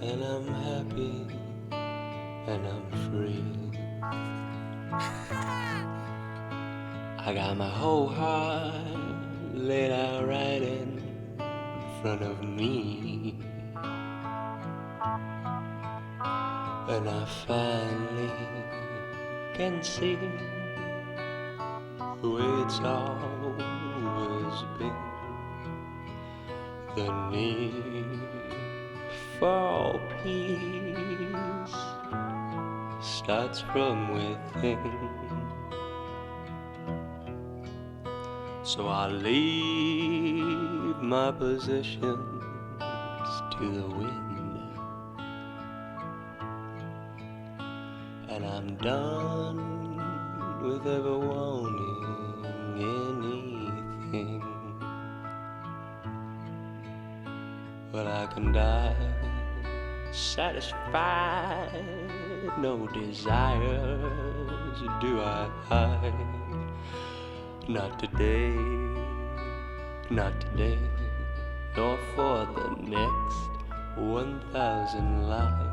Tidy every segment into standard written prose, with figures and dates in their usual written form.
and I'm happy, and I'm free. I got my whole heart laid out right in front of me, and I finally can see who it's always been. The need for peace starts from within. So I leave my possessions to the wind, and I'm done with ever wanting anything. But I can die satisfied, no desires do I hide. Not today, not today, nor for the next 1,000 lives.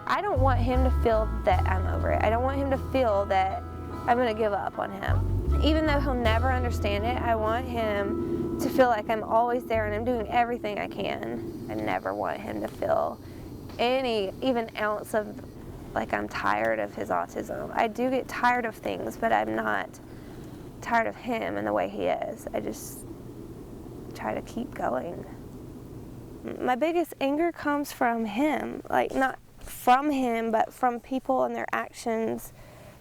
I don't want him to feel that I'm over it. I don't want him to feel that I'm gonna give up on him. Even though he'll never understand it, I want him to feel like I'm always there and I'm doing everything I can. I never want him to feel any even ounce of like I'm tired of his autism. I do get tired of things, but I'm not tired of him and the way he is. I just try to keep going. My biggest anger comes from him, like not from him, but from people and their actions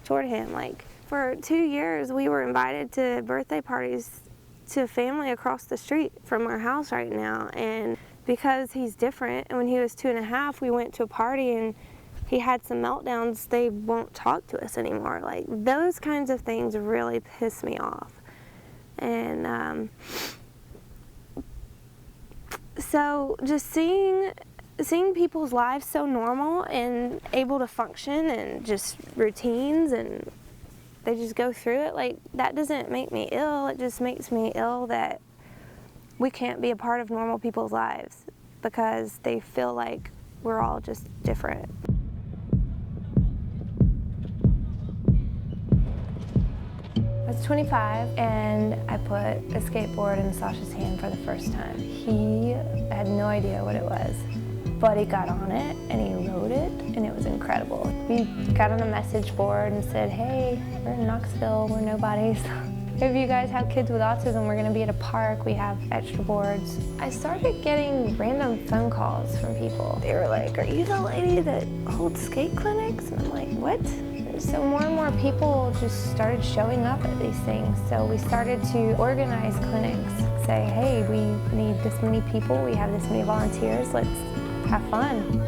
toward him. Like for 2 years, we were invited to birthday parties to family across the street from our house right now, and because he's different, and when he was 2.5, we went to a party and he had some meltdowns. They won't talk to us anymore. Like those kinds of things really piss me off. And so just seeing people's lives so normal and able to function and just routines, and they just go through it, like that doesn't make me ill. It just makes me ill that we can't be a part of normal people's lives because they feel like we're all just different. I was 25 and I put a skateboard in Sasha's hand for the first time. He had no idea what it was, but he got on it and he rode it, and it was incredible. We got on a message board and said, hey, we're in Knoxville, we're nobodies. If you guys have kids with autism, we're gonna be at a park, we have extra boards. I started getting random phone calls from people. They were like, are you the lady that holds skate clinics? And I'm like, what? So more and more people just started showing up at these things. So we started to organize clinics, say, hey, we need this many people, we have this many volunteers, let's have fun.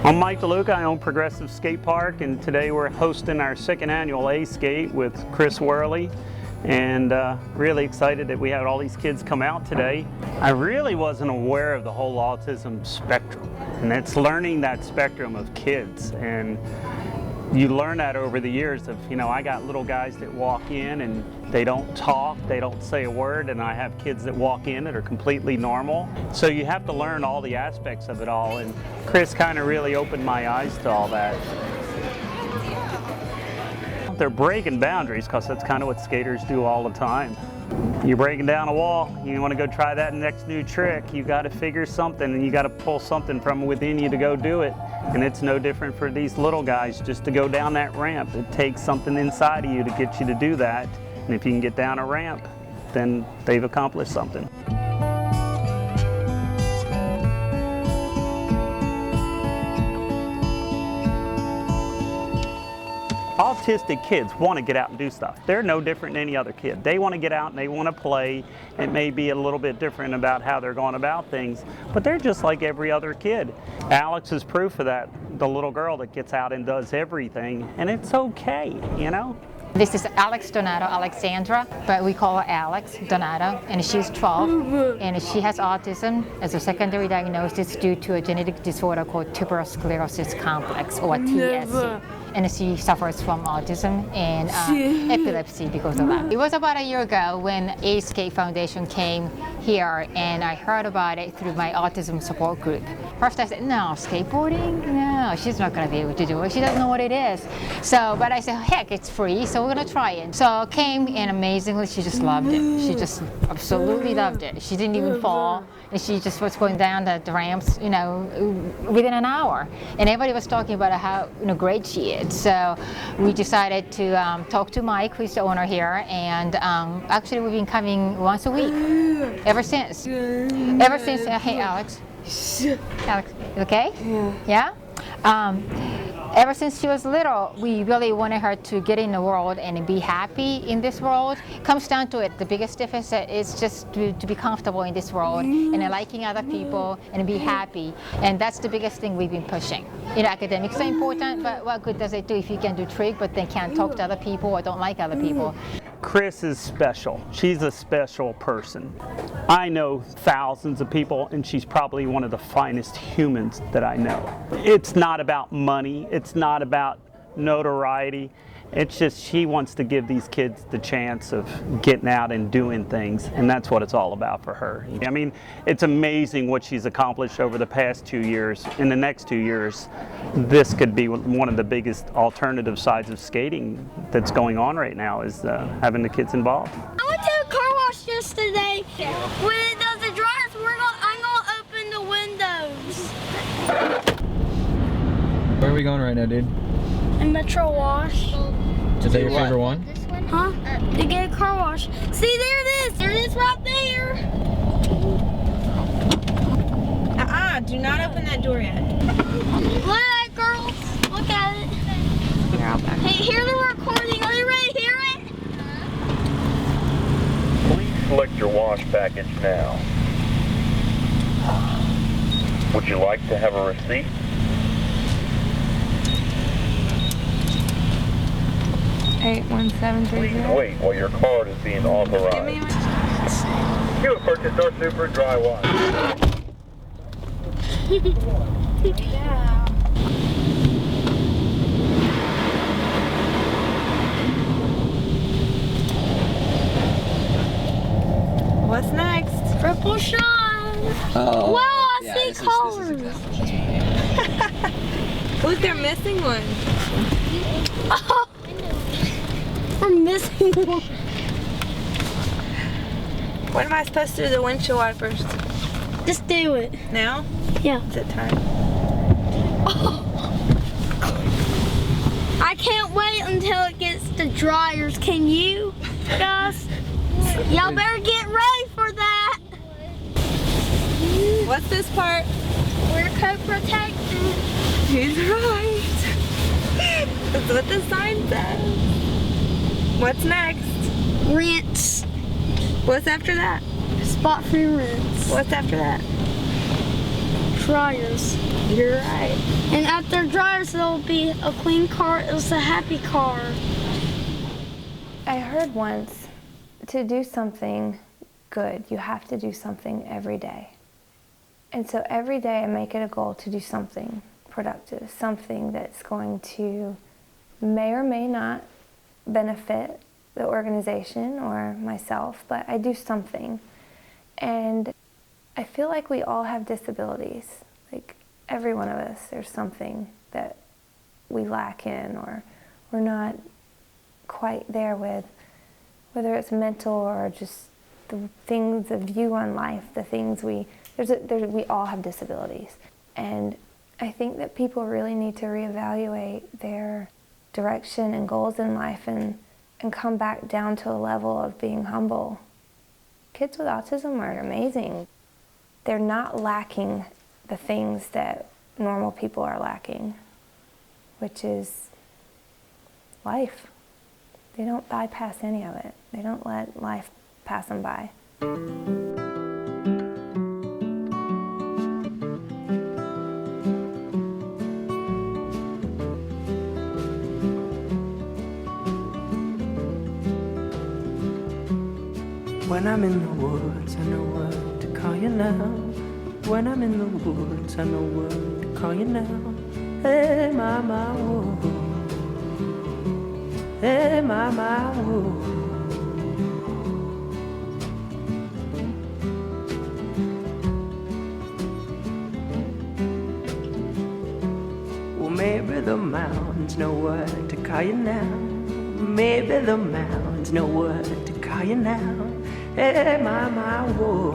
I'm Mike DeLuca, I own Progressive Skate Park, and today we're hosting our second annual A.Skate with Crys Worley. And really excited that we had all these kids come out today. I really wasn't aware of the whole autism spectrum, and it's learning that spectrum of kids. And you learn that over the years of, you know, I got little guys that walk in and they don't talk, they don't say a word, and I have kids that walk in that are completely normal. So you have to learn all the aspects of it all, and Crys kind of really opened my eyes to all that. They're breaking boundaries because that's kind of what skaters do all the time. You're breaking down a wall, you want to go try that next new trick, you got to figure something and you got to pull something from within you to go do it. And it's no different for these little guys just to go down that ramp. It takes something inside of you to get you to do that. And if you can get down a ramp, then they've accomplished something. Autistic kids want to get out and do stuff. They're no different than any other kid. They want to get out and they want to play. It may be a little bit different about how they're going about things, but they're just like every other kid. Alex is proof of that, the little girl that gets out and does everything, and it's okay, you know? This is Alex Donato, Alexandra, but we call her Alex Donato, and she's 12, and she has autism as a secondary diagnosis due to a genetic disorder called tuberous sclerosis complex, or TSC. and she suffers from autism and epilepsy because of that. It was about a year ago when A.Skate Foundation came here, and I heard about it through my autism support group. First I said, no, skateboarding? No, she's not going to be able to do it. She doesn't know what it is. So, but I said, heck, it's free, so we're going to try it. So came, and amazingly, she just loved it. She just absolutely loved it. She didn't even fall, and she just was going down the ramps, you know, within an hour. And everybody was talking about how great she is. So we decided to talk to Mike, who's the owner here, and actually we've been coming once a week ever since. Ever since, hey Alex. Alex, okay? Yeah? Ever since she was little, we really wanted her to get in the world and be happy in this world. Comes down to it, the biggest difference is just to be comfortable in this world and liking other people and be happy. And that's the biggest thing we've been pushing. Academics are important, but what good does it do if you can do trig but then can't talk to other people or don't like other people? Crys is special. She's a special person. I know thousands of people, and she's probably one of the finest humans that I know. It's not about money. It's not about notoriety. It's just she wants to give these kids the chance of getting out and doing things, and that's what it's all about for her. I mean, it's amazing what she's accomplished over the past 2 years. In the next 2 years, this could be one of the biggest alternative sides of skating that's going on right now, is having the kids involved. I went to a car wash yesterday. When it does the dryers, I'm gonna open the windows. Where are we going right now, dude? A Metro Wash. Is that your favorite one? Huh? To get a car wash. See, there it is. There it is right there. Do not open that door yet. Look at that, girls. Look at it. Hey, hear the recording. Are you ready to hear it? Please select your wash package now. Would you like to have a receipt? 81730. Please wait while your card is being authorized. You have purchased our Super Dry Wash. What's next? Triple shine. Oh. Wow, I Yeah, see this is colors. Look, they're missing one. Oh, we're missing one. When am I supposed to do the windshield wipers? Just do it. Now? Yeah. Is it time? Oh. I can't wait until it gets to dryers. Can you, guys? Y'all better get ready for that. What's this part? Wear coat protector. He's right. That's what the sign says. What's next? Rinse. What's after that? Spot free rinse. What's after that? Dryers. You're right. And after dryers, there'll be a clean car. It's a happy car. I heard once, to do something good, you have to do something every day. And so every day I make it a goal to do something productive, something that's going to may or may not benefit the organization or myself, but I do something. And I feel like we all have disabilities. Like every one of us, there's something that we lack in or we're not quite there with, whether it's mental or just the things, the view on life, the things we all have disabilities. And I think that people really need to reevaluate their direction and goals in life and come back down to a level of being humble. Kids with autism are amazing. They're not lacking the things that normal people are lacking, which is life. They don't bypass any of it. They don't let life pass them by. When I'm in the woods, I know what to call you now. When I'm in the woods, I know what to call you now. Hey, my, whoa. Hey, my, whoa. Well, maybe the mountains know what to call you now. Maybe the mountains know what to call you now. Hey, my, whoa.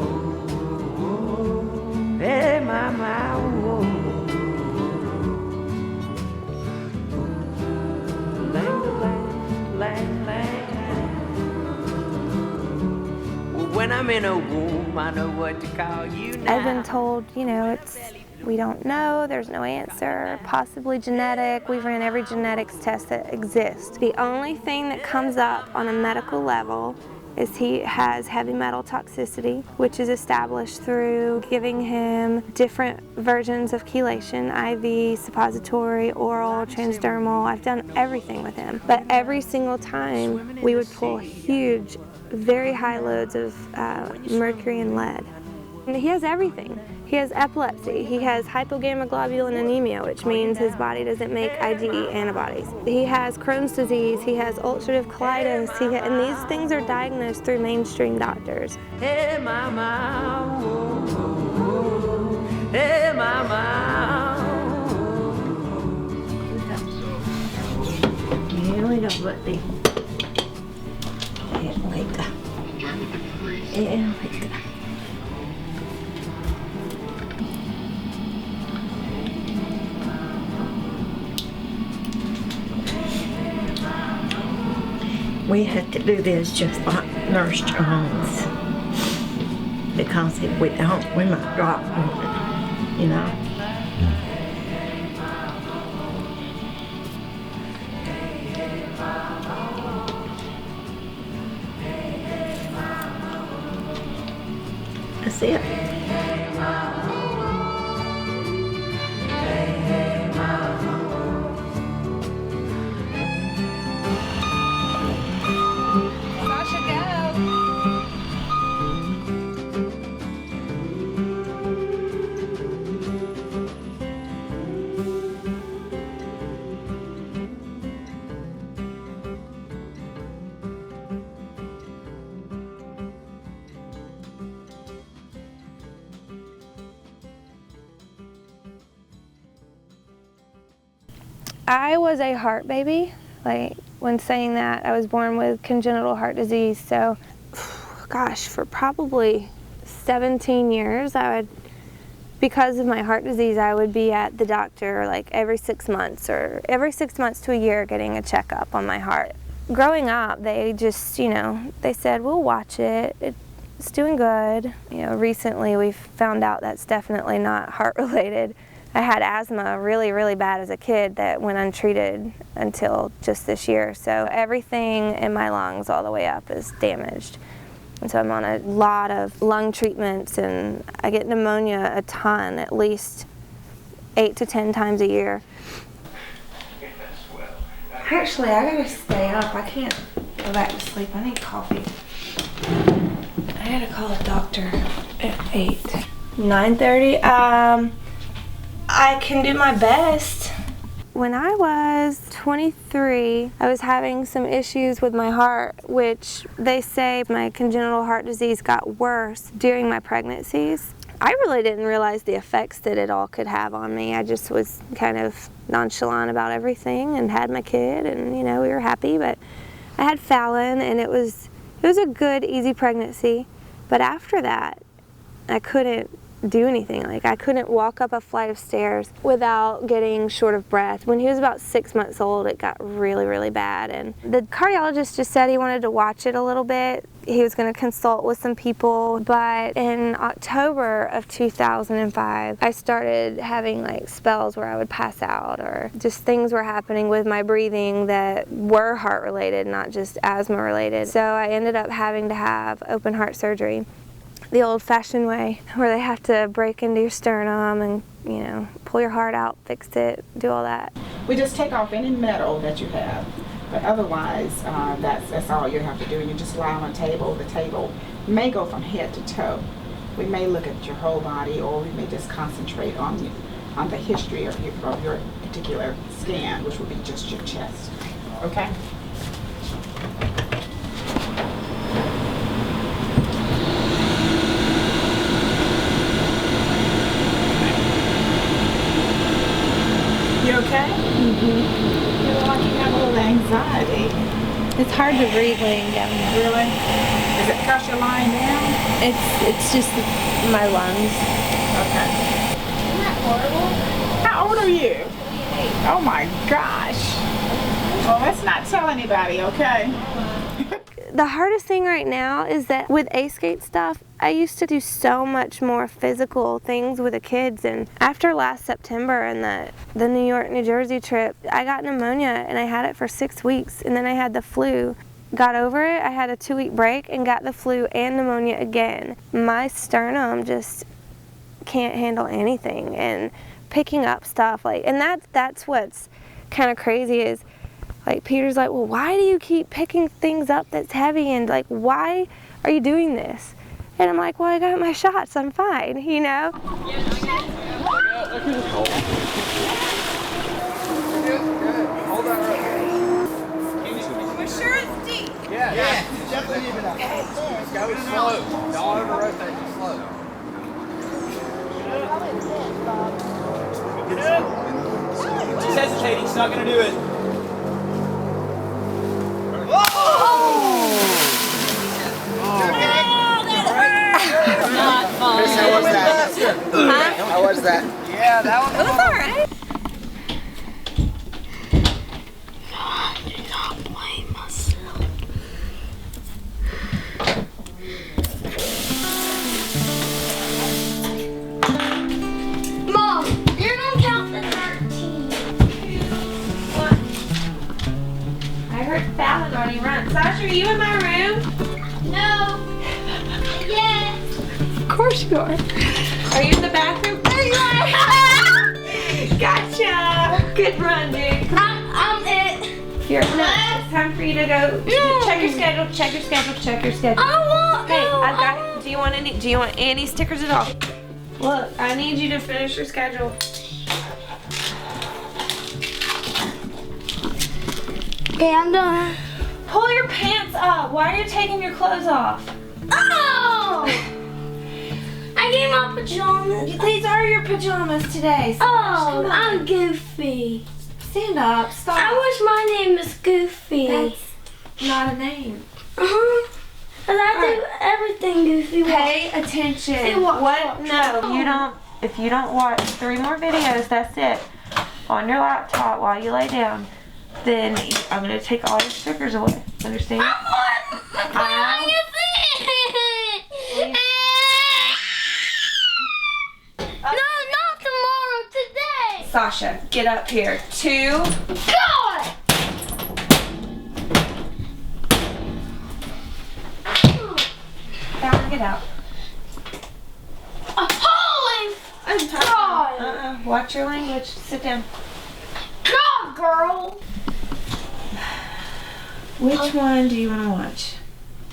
Hey, my, whoa. Lang, lang, lang. Well, when I'm in a womb, I know what to call you now. I've been told, you know, we don't know, there's no answer, possibly genetic. We've ran every genetics test that exists. The only thing that comes up on a medical level is he has heavy metal toxicity, which is established through giving him different versions of chelation, IV, suppository, oral, transdermal. I've done everything with him. But every single time we would pull huge, very high loads of mercury and lead. And he has everything. He has epilepsy, he has hypogammaglobulinemia, which means his body doesn't make IgE antibodies. He has Crohn's disease, he has ulcerative colitis, and these things are diagnosed through mainstream doctors. Hey, mama, whoa, whoa. Hey, mama. Here we go, buddy. Here we go. Here we go. We have to do this just like Nurse Jones, because if we don't, we might drop one, you know. That's it. Sasha, go! I was a heart baby. Like, when saying that, I was born with congenital heart disease. So, gosh, for probably 17 years, because of my heart disease, I would be at the doctor like every 6 months or every 6 months to a year getting a checkup on my heart. Growing up, they just, they said, we'll watch it. It's doing good. Recently we found out that's definitely not heart related. I had asthma really, really bad as a kid that went untreated until just this year. So everything in my lungs all the way up is damaged. And so I'm on a lot of lung treatments, and I get pneumonia a ton, at least 8 to 10 times a year. Actually, I gotta stay up. I can't go back to sleep. I need coffee. I gotta call a doctor at 8. 9:30. I can do my best. When I was 23, I was having some issues with my heart, which they say my congenital heart disease got worse during my pregnancies. I really didn't realize the effects that it all could have on me. I just was kind of nonchalant about everything and had my kid, and we were happy. But I had Fallon, and it was a good, easy pregnancy. But after that, I couldn't do anything. Like, I couldn't walk up a flight of stairs without getting short of breath. When he was about 6 months old, it got really, really bad, and the cardiologist just said he wanted to watch it a little bit. He was going to consult with some people, but in October of 2005, I started having like spells where I would pass out, or just things were happening with my breathing that were heart related, not just asthma related. So I ended up having to have open heart surgery, the old-fashioned way, where they have to break into your sternum and, pull your heart out, fix it, do all that. We just take off any metal that you have, but otherwise, that's all you have to do. You just lie on a table. The table may go from head to toe. We may look at your whole body, or we may just concentrate on the history of your particular scan, which will be just your chest. Okay? You okay? Mm-hmm. You look like you have a little anxiety. It's hard to breathe laying down there. Really? Is it because you're lying down? It's just my lungs. Okay. Isn't that horrible? How old are you? Oh my gosh. Well, let's not tell anybody, okay? The hardest thing right now is that with A.Skate stuff, I used to do so much more physical things with the kids, and after last September and the New York, New Jersey trip, I got pneumonia and I had it for 6 weeks, and then I had the flu. Got over it, I had a 2-week break and got the flu and pneumonia again. My sternum just can't handle anything, and picking up stuff, like, and that's what's kind of crazy is, like, Peter's like, well, why do you keep picking things up that's heavy, and like, why are you doing this? And I'm like, well, I got my shots, I'm fine, you know? We're sure it's deep. Yeah, definitely even up. Just go slow. Don't over rotate, just slow. Get up. She's hesitating, she's not gonna do it. Not fun. How was that? Huh? How was that? Yeah, that one. It was all right. I do not weigh myself. Mom, you're gonna count to 13. I heard Fallon already run. Sasha, are you in my room? No. Yes. Of course you are. Are you in the bathroom? There you are. Gotcha. Good run, dude. I'm it. You're no. It's time for you to go. Check your schedule. Check your schedule. Check your schedule. I want. Hey, I've got. Do you want any? Do you want any stickers at all? Look, I need you to finish your schedule. Okay, I'm done. Pull your pants up. Why are you taking your clothes off? Oh! I need my pajamas. These are your pajamas today. So Oh, I'm Goofy. stand up. Stop. I wish my name was Goofy. That's not a name. Uh-huh. But I do everything Goofy wants. Pay attention. Say what? No, you don't. If you don't watch 3 more videos, that's it. On your laptop while you lay down, then I'm gonna take all your stickers away. Understand? I want to play on your thing. No, not tomorrow. Today. Sasha, get up here. 2. God. Down, get out. Holy God. Watch your language. Sit down. God, girl. Which one do you want to watch?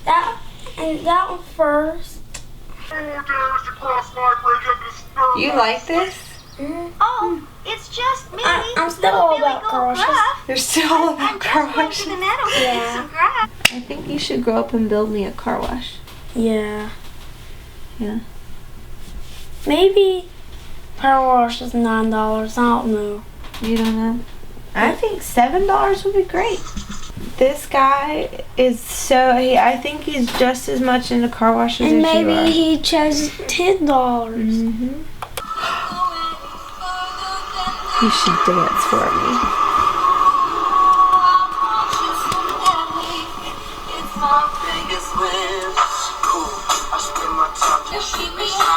That one first. You like this? Oh, it's just me. I'm still all about car washes. You're still all about car washes? Yeah. I think you should grow up and build me a car wash. Yeah. Yeah. Maybe car wash is $9. I don't know. You don't know? I think $7 would be great. This guy is so, I think he's just as much into car washes And as you are. maybe he chose $10. Mm-hmm. You should dance for me.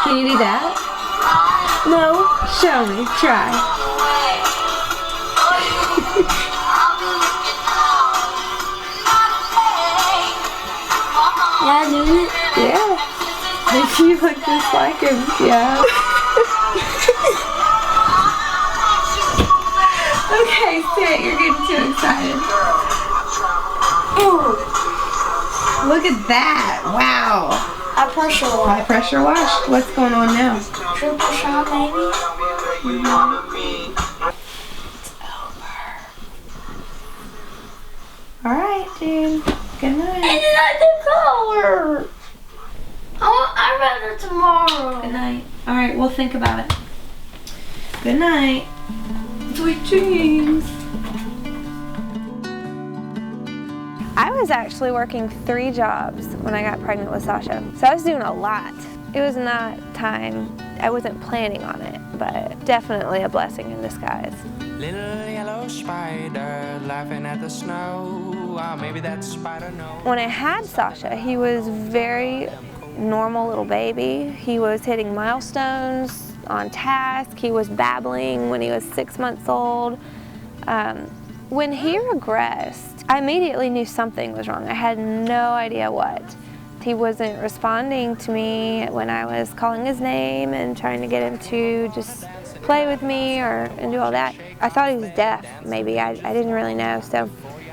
Can you do that? No. Show me. Try. Yeah, doing it? Yeah. If you look just like him, yeah. Okay, sit. You're getting too excited. Ooh. Look at that. Wow. High pressure wash. High pressure wash. What's going on now? Triple shot, maybe? It's over. All right, dude. Good night. All right, we'll think about it. Good night. Sweet dreams. I was actually working 3 jobs when I got pregnant with Sasha. So I was doing a lot. It was not time, I wasn't planning on it, but definitely a blessing in disguise. Little yellow spider laughing at the snow. Maybe that spider knows. When I had Sasha, he was very normal little baby. He was hitting milestones on task. He was babbling when he was 6 months old. When he regressed, I immediately knew something was wrong. I had no idea what. He wasn't responding to me when I was calling his name and trying to get him to just play with me and do all that. I thought he was deaf, maybe. I didn't really know. So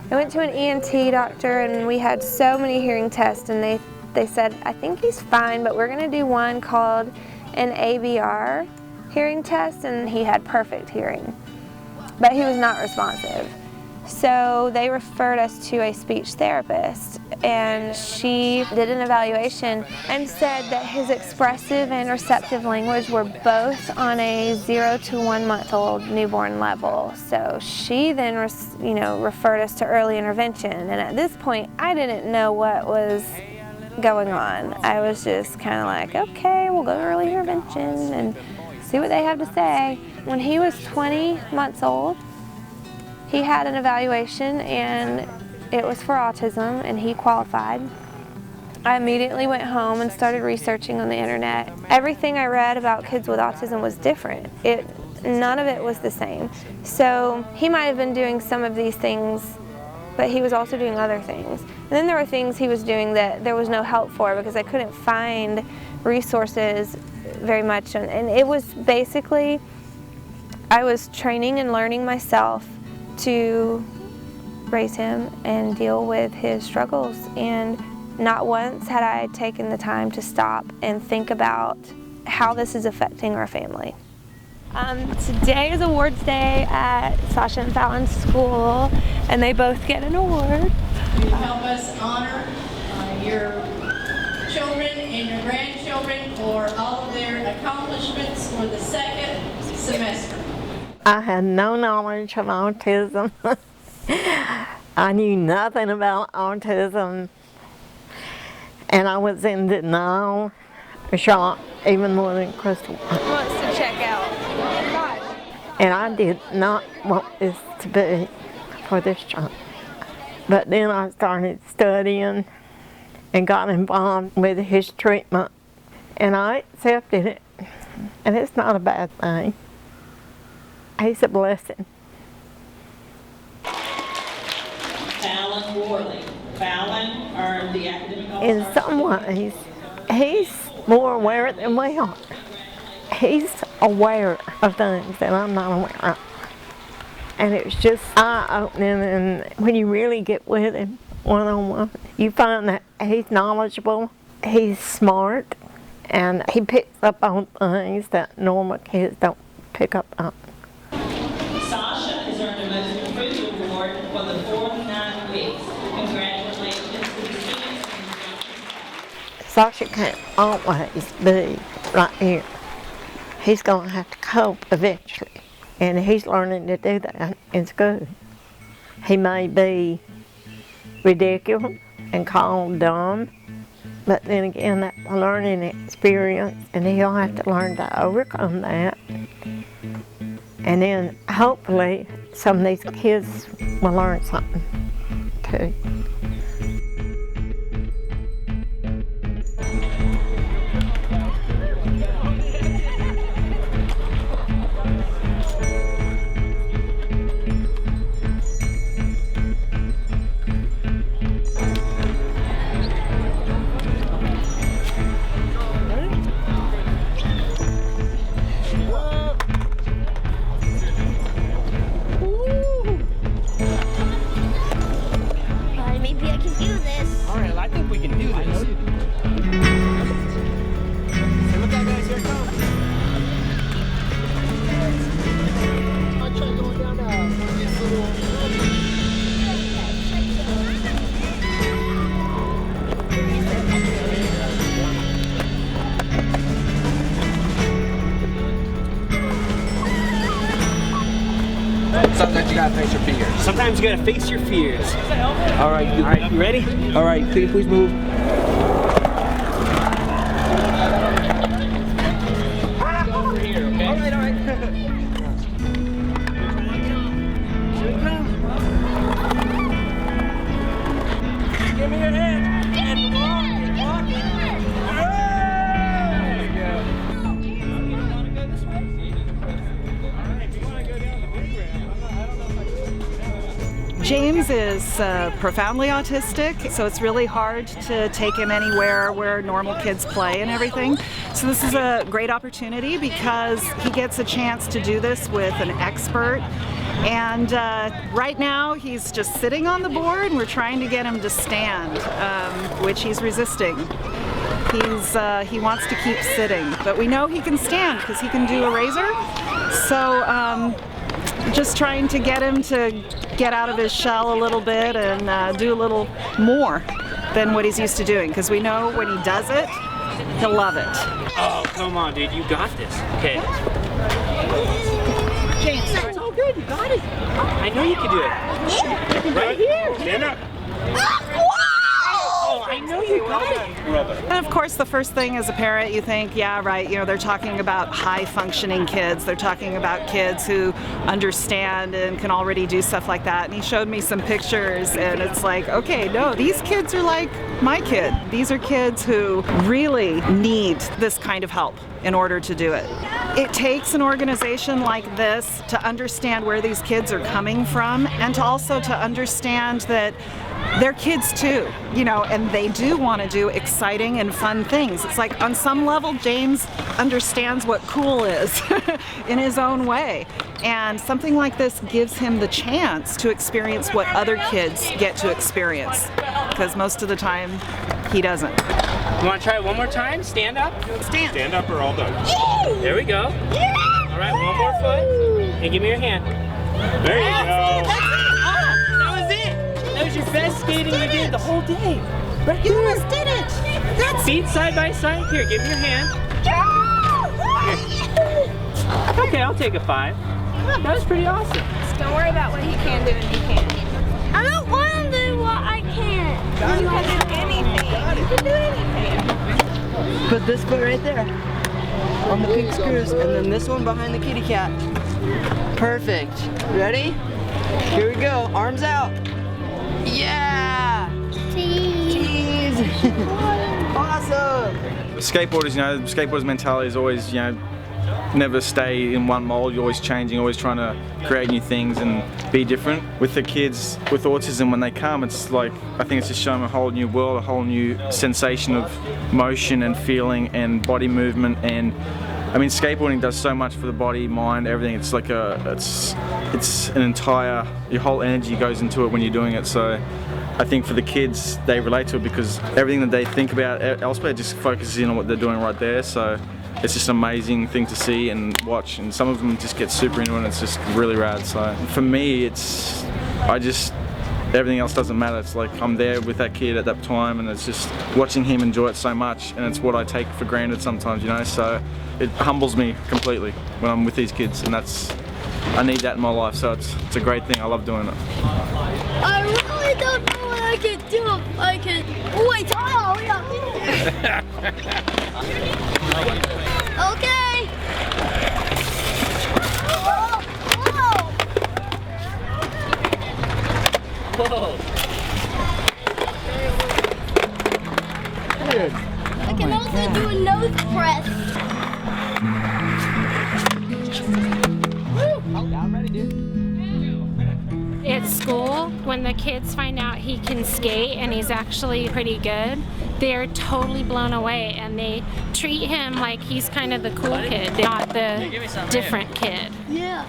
I went to an ENT doctor and we had so many hearing tests, and they said, I think he's fine, but we're gonna do one called an ABR hearing test, and he had perfect hearing. But he was not responsive. So they referred us to a speech therapist, and she did an evaluation and said that his expressive and receptive language were both on a 0 to 1 month old newborn level. So she then referred us to early intervention, and at this point I didn't know what was going on. I was just kind of like, okay, we'll go to early intervention and see what they have to say. When he was 20 months old, he had an evaluation and it was for autism, and he qualified. I immediately went home and started researching on the internet. Everything I read about kids with autism was different. None of it was the same. So he might have been doing some of these things, but he was also doing other things. And then there were things he was doing that there was no help for because I couldn't find resources very much. And it was basically, I was training and learning myself to raise him and deal with his struggles. And not once had I taken the time to stop and think about how this is affecting our family. Today is awards day at Sasha and Fallon's school, and they both get an award. You help us honor your children and your grandchildren for all of their accomplishments for the 2nd semester. I had no knowledge of autism. I knew nothing about autism, and I was in denial, shocked, even more than Crystal. Wants to check out. And I did not want this to be for this child. But then I started studying and got involved with his treatment, and I accepted it, and it's not a bad thing. He's a blessing. Fallon Worley. Fallon earned the academic In some ways, he's more aware than we are. He's aware of things that I'm not aware of. And it's just eye-opening, and when you really get with him one-on-one, you find that he's knowledgeable, he's smart, and he picks up on things that normal kids don't pick up on. Sasha has earned a Most Improved Award for the 4th 9 weeks. Congratulations to the students. Sasha can't always be right here. He's going to have to cope eventually, and he's learning to do that in school. He may be ridiculous and called dumb, but then again, that's a learning experience, and he'll have to learn to overcome that. And then hopefully some of these kids will learn something too. Sometimes you gotta face your fears. Sometimes you gotta face your fears. All right, you ready? All right, please move. Over here, okay? All right. Here we come. Give me your hand. And walk. James is profoundly autistic, so it's really hard to take him anywhere where normal kids play and everything. So this is a great opportunity because he gets a chance to do this with an expert. And right now he's just sitting on the board and we're trying to get him to stand, which he's resisting. He wants to keep sitting, but we know he can stand because he can do a razor. So just trying to get him to get out of his shell a little bit and do a little more than what he's used to doing, because we know when he does it, he'll love it. Oh, come on, dude, you got this. Okay. James, it's all good, you got it. I know you can do it. Right here. Stand up. Oh, I know you got it. And of course, the first thing as a parent, you think, yeah, right, you know, they're talking about high-functioning kids. They're talking about kids who understand and can already do stuff like that. And he showed me some pictures, and it's like, okay, no, these kids are like my kid. These are kids who really need this kind of help in order to do it. It takes an organization like this to understand where these kids are coming from, and to also to understand that they're kids too, you know, and they do want to do exciting and fun things. It's like on some level, James understands what cool is in his own way. And something like this gives him the chance to experience what other kids get to experience, because most of the time he doesn't. You want to try it one more time? Stand up? Stand. Stand up or all done. There we go. All right, one more foot. And give me your hand. There you go. That was it. That was your best skating you did the whole day. Right You there. almost did it. That's Feet side by side. Here, give me your hand. Here. Okay, I'll take a 5. That was pretty awesome. Just don't worry about what he can do and he can't. I don't want to do what I can't. You can do anything. You can do anything. Put this foot right there on the pink screws, and then this one behind the kitty cat. Perfect. Ready? Here we go. Arms out. Yeah! Cheese! Awesome! Skateboarders, you know, skateboarders' mentality is always, you know, never stay in one mold. You're always changing, always trying to create new things and be different. With the kids with autism, when they come, it's like, I think it's just showing them a whole new world, a whole new sensation of motion and feeling and body movement. And I mean, skateboarding does so much for the body, mind, everything. It's like it's an entire, your whole energy goes into it when you're doing it. So I think for the kids, they relate to it because everything that they think about elsewhere just focuses in on what they're doing right there. So it's just an amazing thing to see and watch, and some of them just get super into it and it's just really rad. So for me, everything else doesn't matter. It's like I'm there with that kid at that time, and it's just watching him enjoy it so much, and it's what I take for granted sometimes, you know. So it humbles me completely when I'm with these kids, and I need that in my life. So it's a great thing. I love doing it. I really don't know what I can do if I can. Wait, oh, yeah. Okay. Whoa. Good. I can also do a nose press. I'm ready, dude. At school, when the kids find out he can skate and he's actually pretty good, they're totally blown away, and they treat him like he's kind of the cool kid, not the different kid. Yeah.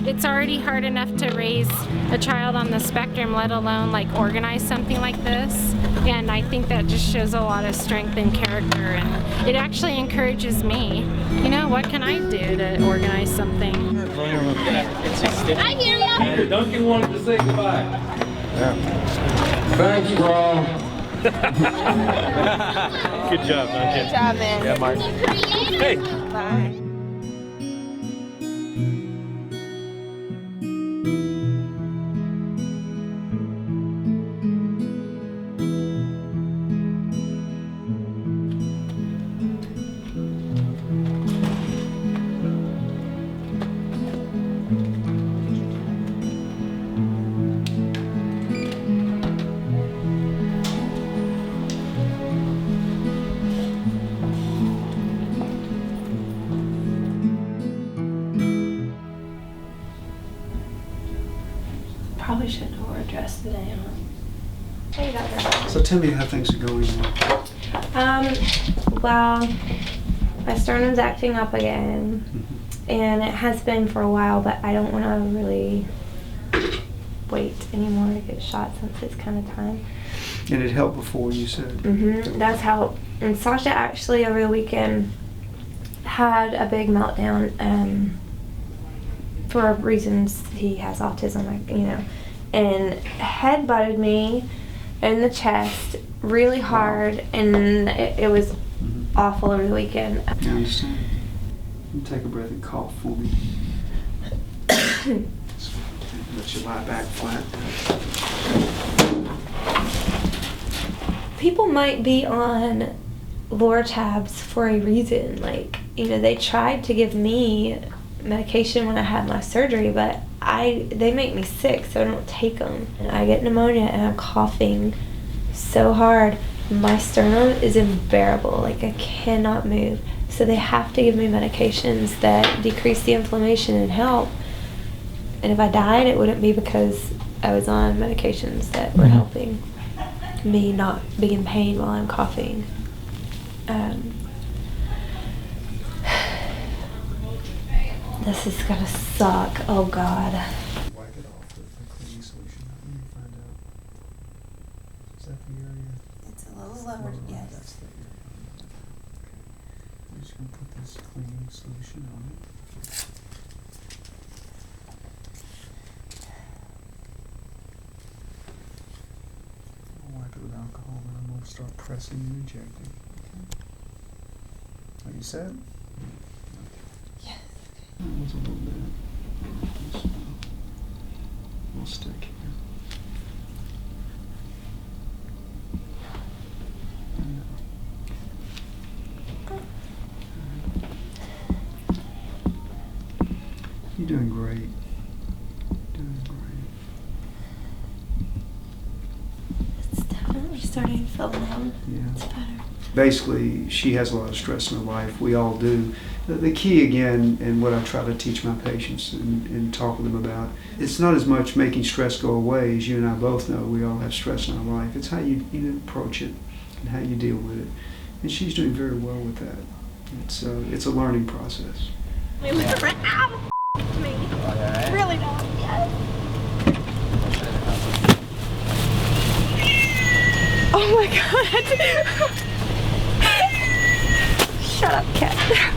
It's already hard enough to raise a child on the spectrum, let alone like organize something like this. And I think that just shows a lot of strength and character, and it actually encourages me. You know, what can I do to organize something? I hear ya. Duncan wanted to say goodbye. Thanks, bro. Good job, Duncan. Good job, man. Yeah, Mark. Hey. Bye. Probably shouldn't have wore a dress today, huh? Hey, Doctor. So tell me how things are going. Well, my sternum's acting up again, and it has been for a while, but I don't want to really wait anymore to get shot since it's kind of time. And it helped before, you said? That's how. And Sasha actually over the weekend had a big meltdown for reasons he has autism, like, you know, and headbutted me in the chest really hard, and it was awful over the weekend. I understand. You take a breath and cough for me. Let you lie back flat. People might be on Lortabs for a reason. Like, you know, they tried to give me medication when I had my surgery, but they make me sick, so I don't take them. And I get pneumonia and I'm coughing so hard. My sternum is unbearable. Like, I cannot move. So they have to give me medications that decrease the inflammation and help. And if I died, it wouldn't be because I was on medications that were helping me not be in pain while I'm coughing. This is gonna suck. Oh God. Wipe it off with a cleaning solution. Let me find out. Is that the area? It's a little lower, yes. That's the area. Okay. I'm just gonna put this cleaning solution on it. I'll wipe it with alcohol, and I'm gonna start pressing and injecting. Okay. Are you set? Yes. That was a little bit. Just, we'll stick here. You're doing great. Doing great. It's definitely starting to feel numb. Yeah. It's better. Basically, she has a lot of stress in her life. We all do. The key, again, and what I try to teach my patients and talk with them about, it's not as much making stress go away, as you and I both know. We all have stress in our life. It's how you approach it and how you deal with it. And she's doing very well with that. It's a learning process. We look around. Me. Really don't. Yes. Oh my God. Shut up, cat.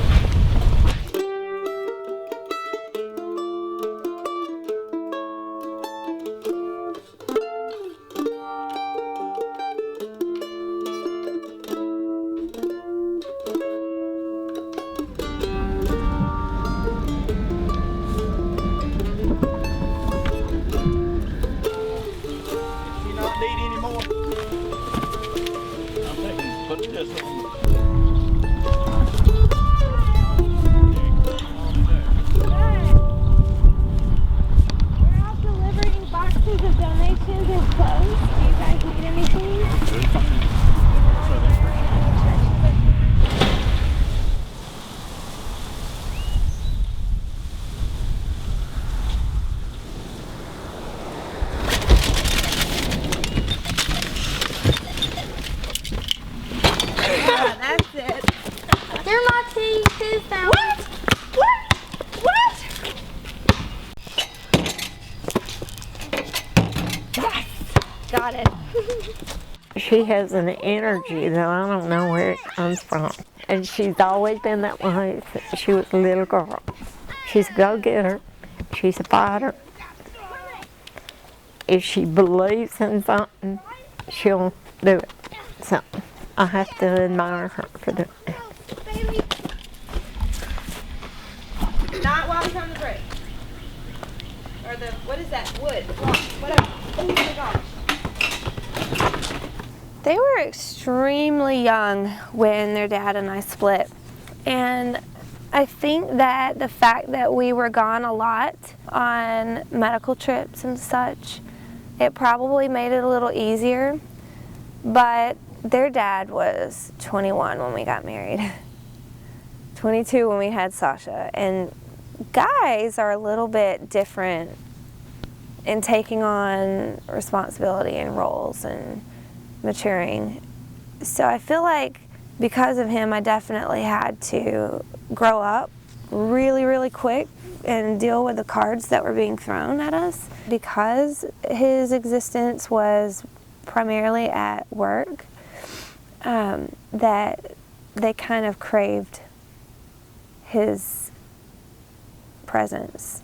Got it. She has an energy that I don't know where it comes from. And she's always been that way since she was a little girl. She's a go-getter. She's a fighter. If she believes in something, she'll do it. So I have to admire her for that. Not while we're on the break. Or the, what is that? Wood, block, whatever. Oh my gosh. They were extremely young when their dad and I split. And I think that the fact that we were gone a lot on medical trips and such, it probably made it a little easier. But their dad was 21 when we got married. 22 when we had Sasha. And guys are a little bit different in taking on responsibility and roles and maturing. So I feel like because of him, I definitely had to grow up really, really quick and deal with the cards that were being thrown at us. Because his existence was primarily at work, that they kind of craved his presence.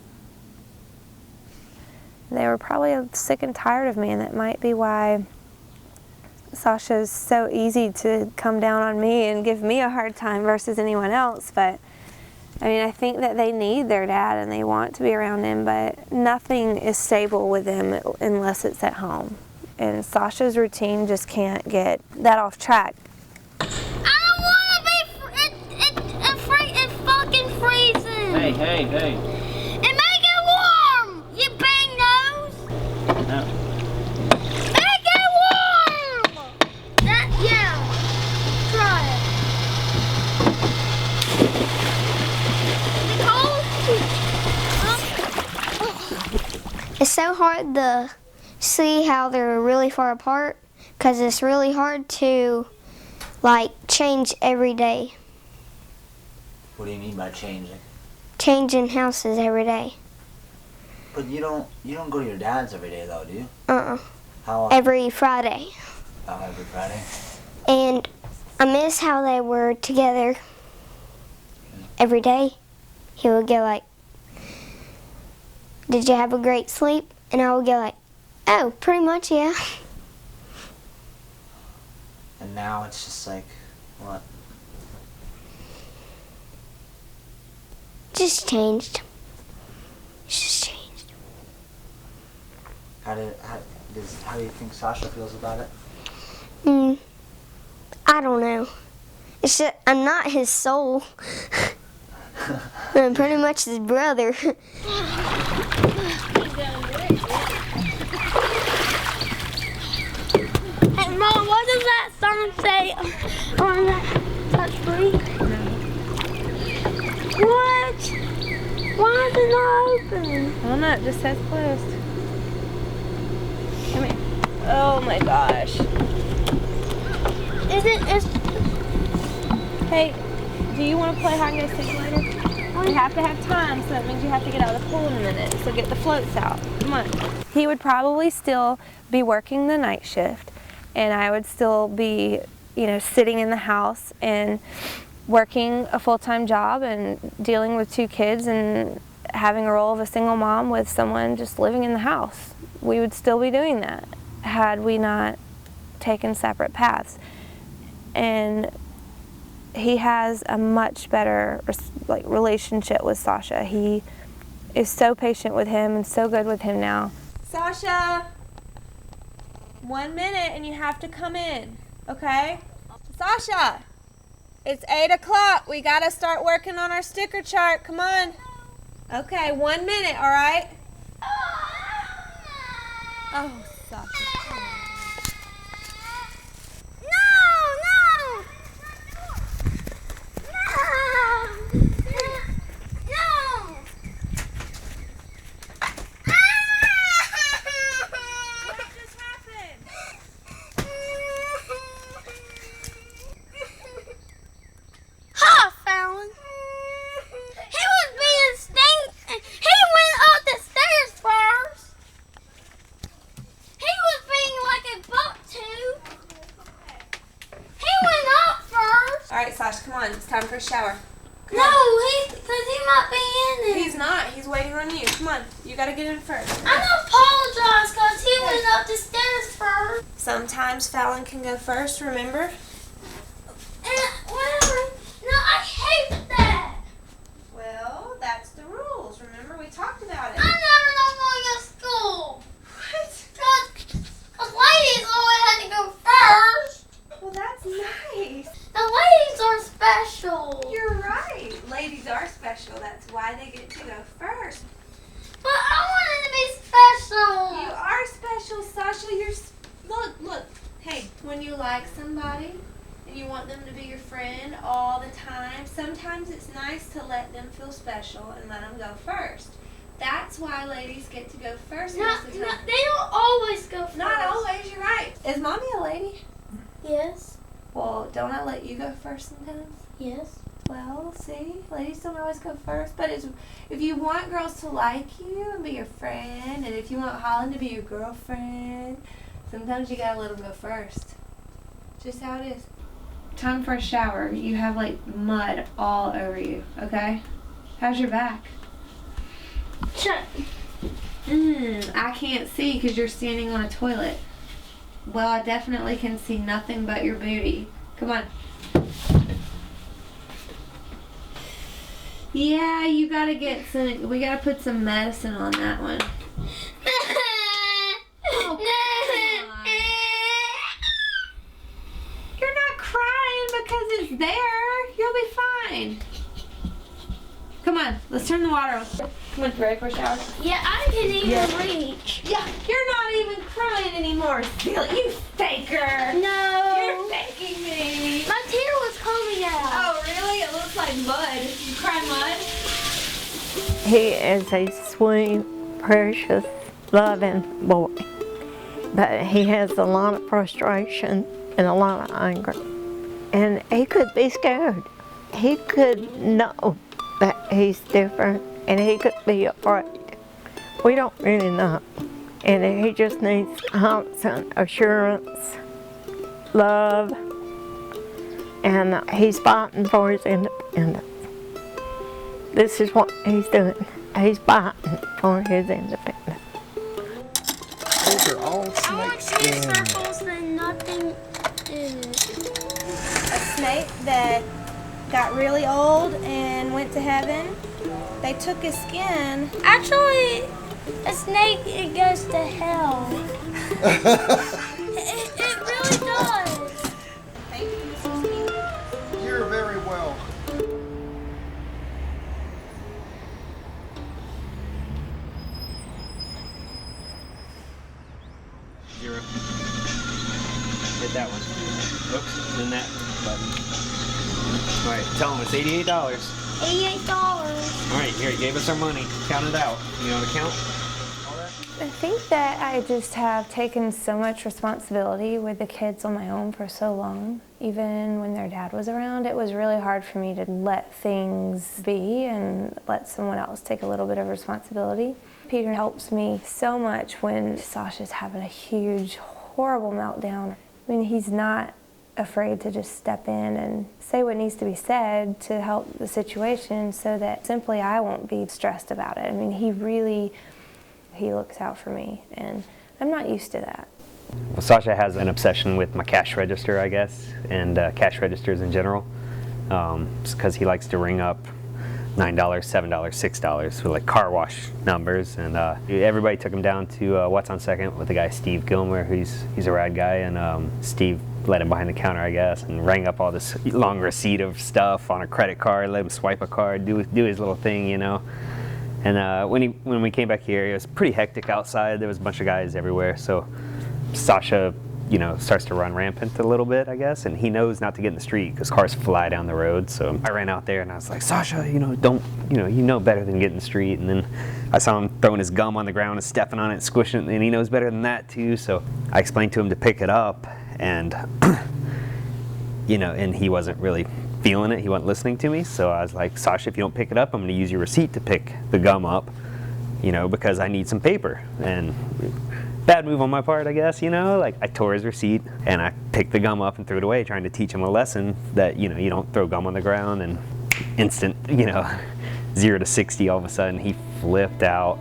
They were probably sick and tired of me, and that might be why Sasha's so easy to come down on me and give me a hard time versus anyone else. But I mean, I think that they need their dad and they want to be around him, but nothing is stable with them unless it's at home. And Sasha's routine just can't get that off track. I don't want to be fucking freezing. Hey. And make it warm, you big nose. No. Make it warm. Yeah. Try it. Is it cold? It's so hard to see how they're really far apart because it's really hard to change every day. What do you mean by changing? Changing houses every day. But you don't go to your dad's every day though, do you? Uh-uh. How often? Every Friday. Oh, every Friday. And I miss how they were together every day. He would go like, "Did you have a great sleep?" And I would go like, "Oh, pretty much, yeah." And now it's just like, what? Just changed. It's just changed. How do you think Sasha feels about it? I don't know. It's just, I'm not his soul. I'm pretty much his brother. Hey, Mom, what does that song say on that touchscreen? What? Why is it not open? I don't know, it just says closed. Come here. Oh my gosh. Hey, do you want to play hide and go seek later? We have to have time, so that means you have to get out of the pool in a minute. So get the floats out. Come on. He would probably still be working the night shift, and I would still be, sitting in the house and working a full-time job and dealing with 2 kids and having a role of a single mom with someone just living in the house. We would still be doing that had we not taken separate paths. And he has a much better relationship with Sasha. He is so patient with him and so good with him now. Sasha, 1 minute and you have to come in, okay? Sasha, it's 8 o'clock. We gotta start working on our sticker chart. Come on. Okay, 1 minute, all right? Oh, Sasha. He went up the stairs first. He was on, it's time for a shower. No, he might be in it. He's not. He's waiting on you. Come on. You gotta get in first. I'm gonna apologize because he went up the stairs first. Sometimes Fallon can go first, remember? Whatever. No, I hate that. Well, that's the rules. Remember, we talked about it. I never know going to school. What? Because ladies always had to go first. Well, that's nice. The ladies are special. You're right. Ladies are special. That's why they get to go first. But I wanted to be special. You are special, Sasha. Look. Hey, when you like somebody and you want them to be your friend all the time, sometimes it's nice to let them feel special and let them go first. That's why ladies get to go first. No, they don't always go first. Not always, you're right. Is Mommy a lady? Yes. Well, don't I let you go first sometimes? Yes. Well, see, ladies don't always go first, but if you want girls to like you and be your friend, and if you want Holland to be your girlfriend, sometimes you gotta let them go first. Just how it is. Time for a shower. You have like mud all over you, okay? How's your back? Check. I can't see because you're standing on a toilet. Well, I definitely can see nothing but your booty. Come on. Yeah, you gotta we gotta put some medicine on that one. Oh, come on. You're not crying because it's there. You'll be fine. Come on, let's turn the water on. Come on, ready for a shower? Yeah, I can even reach. Yeah, you're not even crying anymore, Steele. You faker. No. You're faking me. My tear was coming out. Oh, really? It looks like mud. You cry mud? He is a sweet, precious, loving boy. But he has a lot of frustration and a lot of anger. And he could be scared. He could know that he's different, and he could be afraid. We don't really know. And he just needs constant assurance, love, and he's fighting for his independence. This is what he's doing. He's fighting for his independence. Those are all snake skins. Circles and nothing in it. A snake that got really old and went to heaven. They took his skin. Actually, a snake, it goes to hell. it really does. Thank you, Mr. Steve. You're very well. Zero. Hit that one. Oops, then that button. All right, tell him it's $88. $88. All right, here, he gave us our money. Count it out. You know how to count? I think that I just have taken so much responsibility with the kids on my own for so long. Even when their dad was around, it was really hard for me to let things be and let someone else take a little bit of responsibility. Peter helps me so much when Sasha's having a huge, horrible meltdown. I mean, he's not afraid to just step in and say what needs to be said to help the situation so that simply I won't be stressed about it. I mean, he looks out for me, and I'm not used to that. Well, Sasha has an obsession with my cash register, I guess, and cash registers in general, because he likes to ring up $9, $7, $6 with like car wash numbers, and everybody took him down to What's on Second with the guy Steve Gilmer. He's a rad guy, and Steve led him behind the counter, I guess, and rang up all this long receipt of stuff on a credit card, let him swipe a card, do his little thing, you know. And when we came back here, it was pretty hectic outside. There was a bunch of guys everywhere, so Sasha, you know, starts to run rampant a little bit, I guess, and he knows not to get in the street because cars fly down the road. So I ran out there and I was like, Sasha, you know better than get in the street. And then I saw him throwing his gum on the ground and stepping on it, and squishing it, and he knows better than that too. So I explained to him to pick it up, and you know, and he wasn't really feeling it. He wasn't listening to me. So I was like, Sasha, if you don't pick it up, I'm going to use your receipt to pick the gum up, you know, because I need some paper. And bad move on my part, I guess, you know? Like, I tore his receipt, and I picked the gum up and threw it away, trying to teach him a lesson that, you know, you don't throw gum on the ground, and instant, you know, 0 to 60, all of a sudden, he flipped out.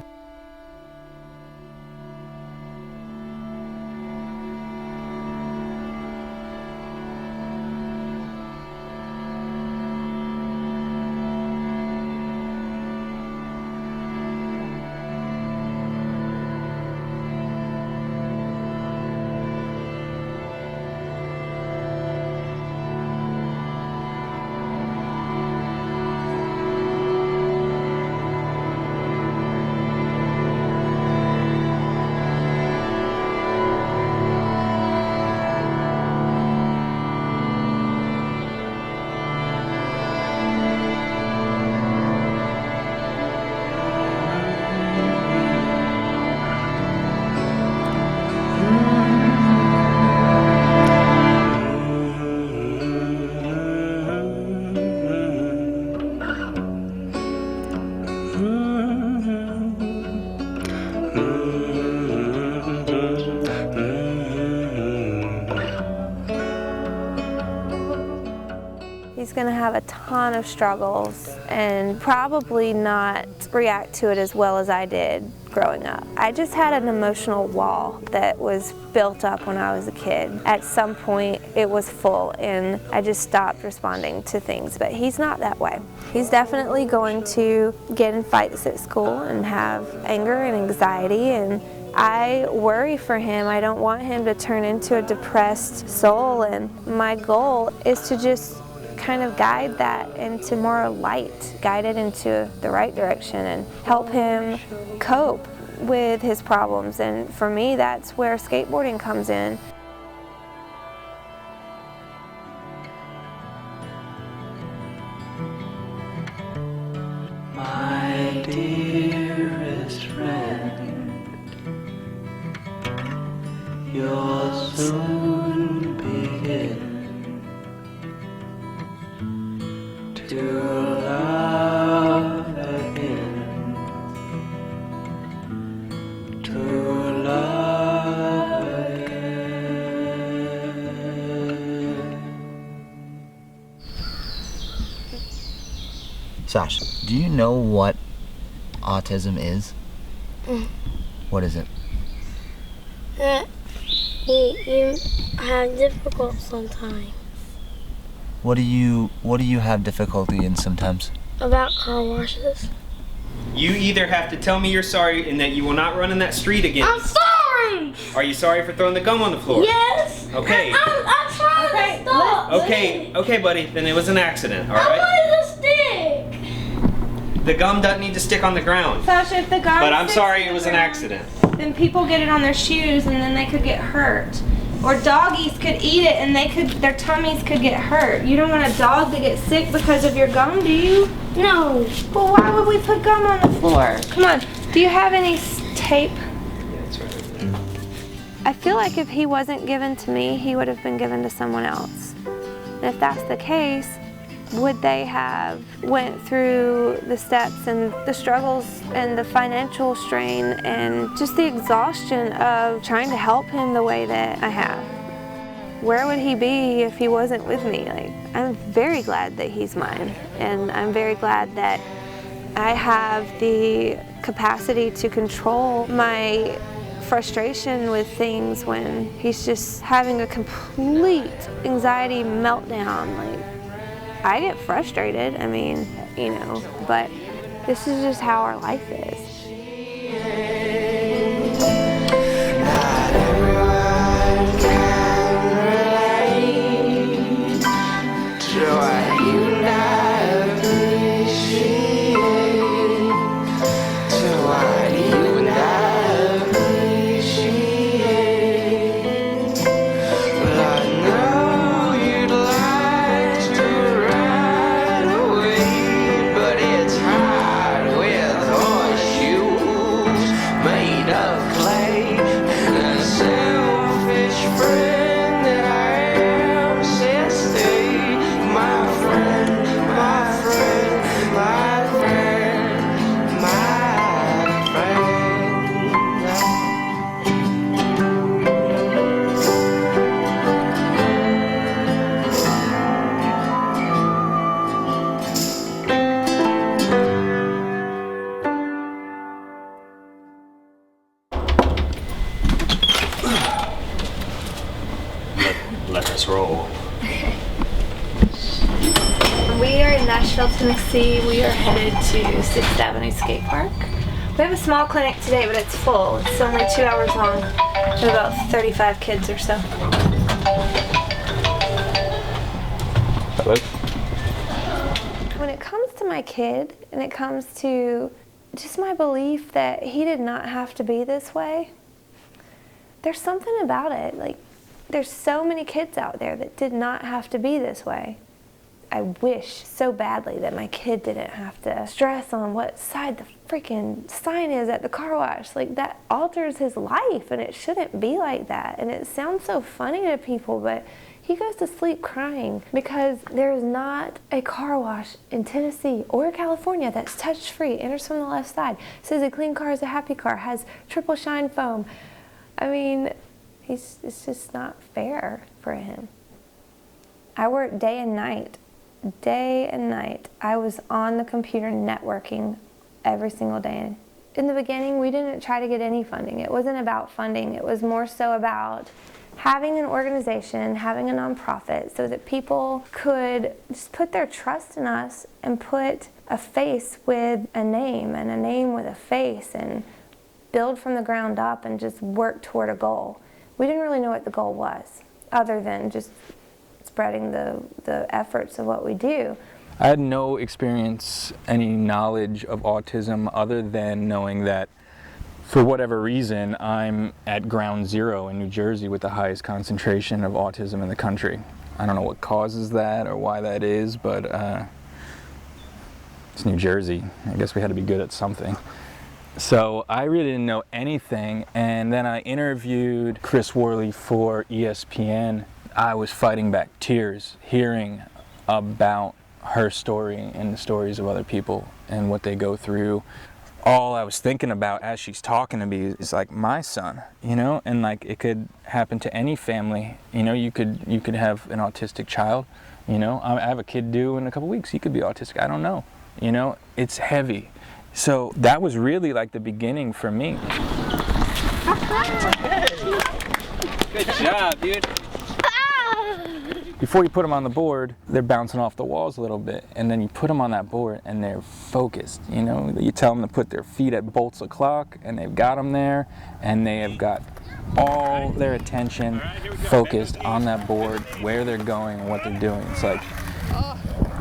He's going to have a ton of struggles and probably not react to it as well as I did growing up. I just had an emotional wall that was built up when I was a kid. At some point it was full and I just stopped responding to things, but he's not that way. He's definitely going to get in fights at school and have anger and anxiety, and I worry for him. I don't want him to turn into a depressed soul, and my goal is to just kind of guide that into more light, guide it into the right direction and help him cope with his problems. And for me, that's where skateboarding comes in. My dearest friend, you'll soon begin to love again, to love again. Sasha, do you know what autism is? What is it? That you have difficult sometimes. What do you have difficulty in sometimes? About car washes. You either have to tell me you're sorry and that you will not run in that street again. I'm sorry! Are you sorry for throwing the gum on the floor? Yes! Okay. I'm trying to stop. Okay, buddy, then it was an accident, alright? I wanted to stick! The gum doesn't need to stick on the ground. Sasha, if the gum But I'm sticks sorry to it the was an ground, accident. then people get it on their shoes and then they could get hurt. Or doggies could eat it and their tummies could get hurt. You don't want a dog to get sick because of your gum, do you? No. Well, why would we put gum on the floor? Come on. Do you have any tape? Yeah, it's right there. I feel like if he wasn't given to me, he would have been given to someone else. And if that's the case, would they have went through the steps and the struggles and the financial strain and just the exhaustion of trying to help him the way that I have? Where would he be if he wasn't with me? Like, I'm very glad that he's mine, and I'm very glad that I have the capacity to control my frustration with things when he's just having a complete anxiety meltdown. Like, I get frustrated, I mean, you know, but this is just how our life is. Not everyone can relate to what you not appreciate, to what you not appreciate. Well, I know you'd like to run away, but it's hard with horseshoes. let's roll. We are in Nashville, Tennessee. We are headed to 6th Avenue Skate Park. We have a small clinic today, but it's full. It's only 2 hours long. We have about 35 kids or so. Hello? When it comes to my kid, and it comes to just my belief that he did not have to be this way, there's something about it. Like, there's so many kids out there that did not have to be this way. I wish so badly that my kid didn't have to stress on what side the freaking sign is at the car wash. Like, that alters his life, and it shouldn't be like that. And it sounds so funny to people, but he goes to sleep crying because there is not a car wash in Tennessee or California that's touch-free, enters from the left side, says a clean car is a happy car, has triple shine foam. I mean, it's just not fair for him. I work day and night. Day and night. I was on the computer networking every single day. In the beginning, we didn't try to get any funding. It wasn't about funding. It was more so about having an organization, having a nonprofit, so that people could just put their trust in us and put a face with a name and a name with a face and build from the ground up and just work toward a goal. We didn't really know what the goal was, other than just spreading the efforts of what we do. I had no experience, any knowledge of autism other than knowing that for whatever reason I'm at ground zero in New Jersey with the highest concentration of autism in the country. I don't know what causes that or why that is, but it's New Jersey. I guess we had to be good at something. So I really didn't know anything, and then I interviewed Crys Worley for ESPN. I was fighting back tears hearing about her story and the stories of other people and what they go through. All I was thinking about as she's talking to me is like my son, you know, and like it could happen to any family. You know, you could have an autistic child, you know. I have a kid due in a couple weeks. He could be autistic. I don't know. You know, it's heavy. So that was really like the beginning for me. Good job, dude. Before you put them on the board, they're bouncing off the walls a little bit, and then you put them on that board and they're focused. You know, you tell them to put their feet at bolts o'clock, and they've got them there, and they have got all their attention focused on that board, where they're going and what they're doing. It's like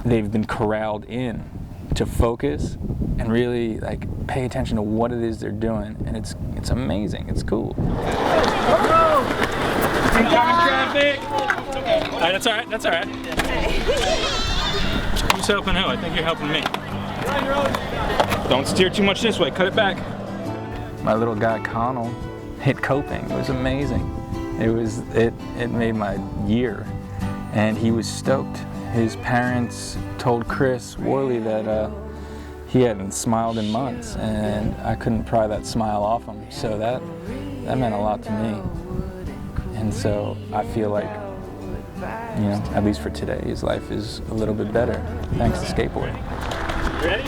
they've been corralled in to focus and really like pay attention to what it is they're doing, and it's amazing. It's cool. Traffic. All right, that's all right. That's all right. Who's helping who? I think you're helping me. Don't steer too much this way. Cut it back. My little guy Connell hit coping. It was amazing. It made my year, and he was stoked. His parents told Crys Worley that he hadn't smiled in months, and I couldn't pry that smile off him. So that meant a lot to me. And so I feel like, you know, at least for today, his life is a little bit better thanks to skateboarding. Ready?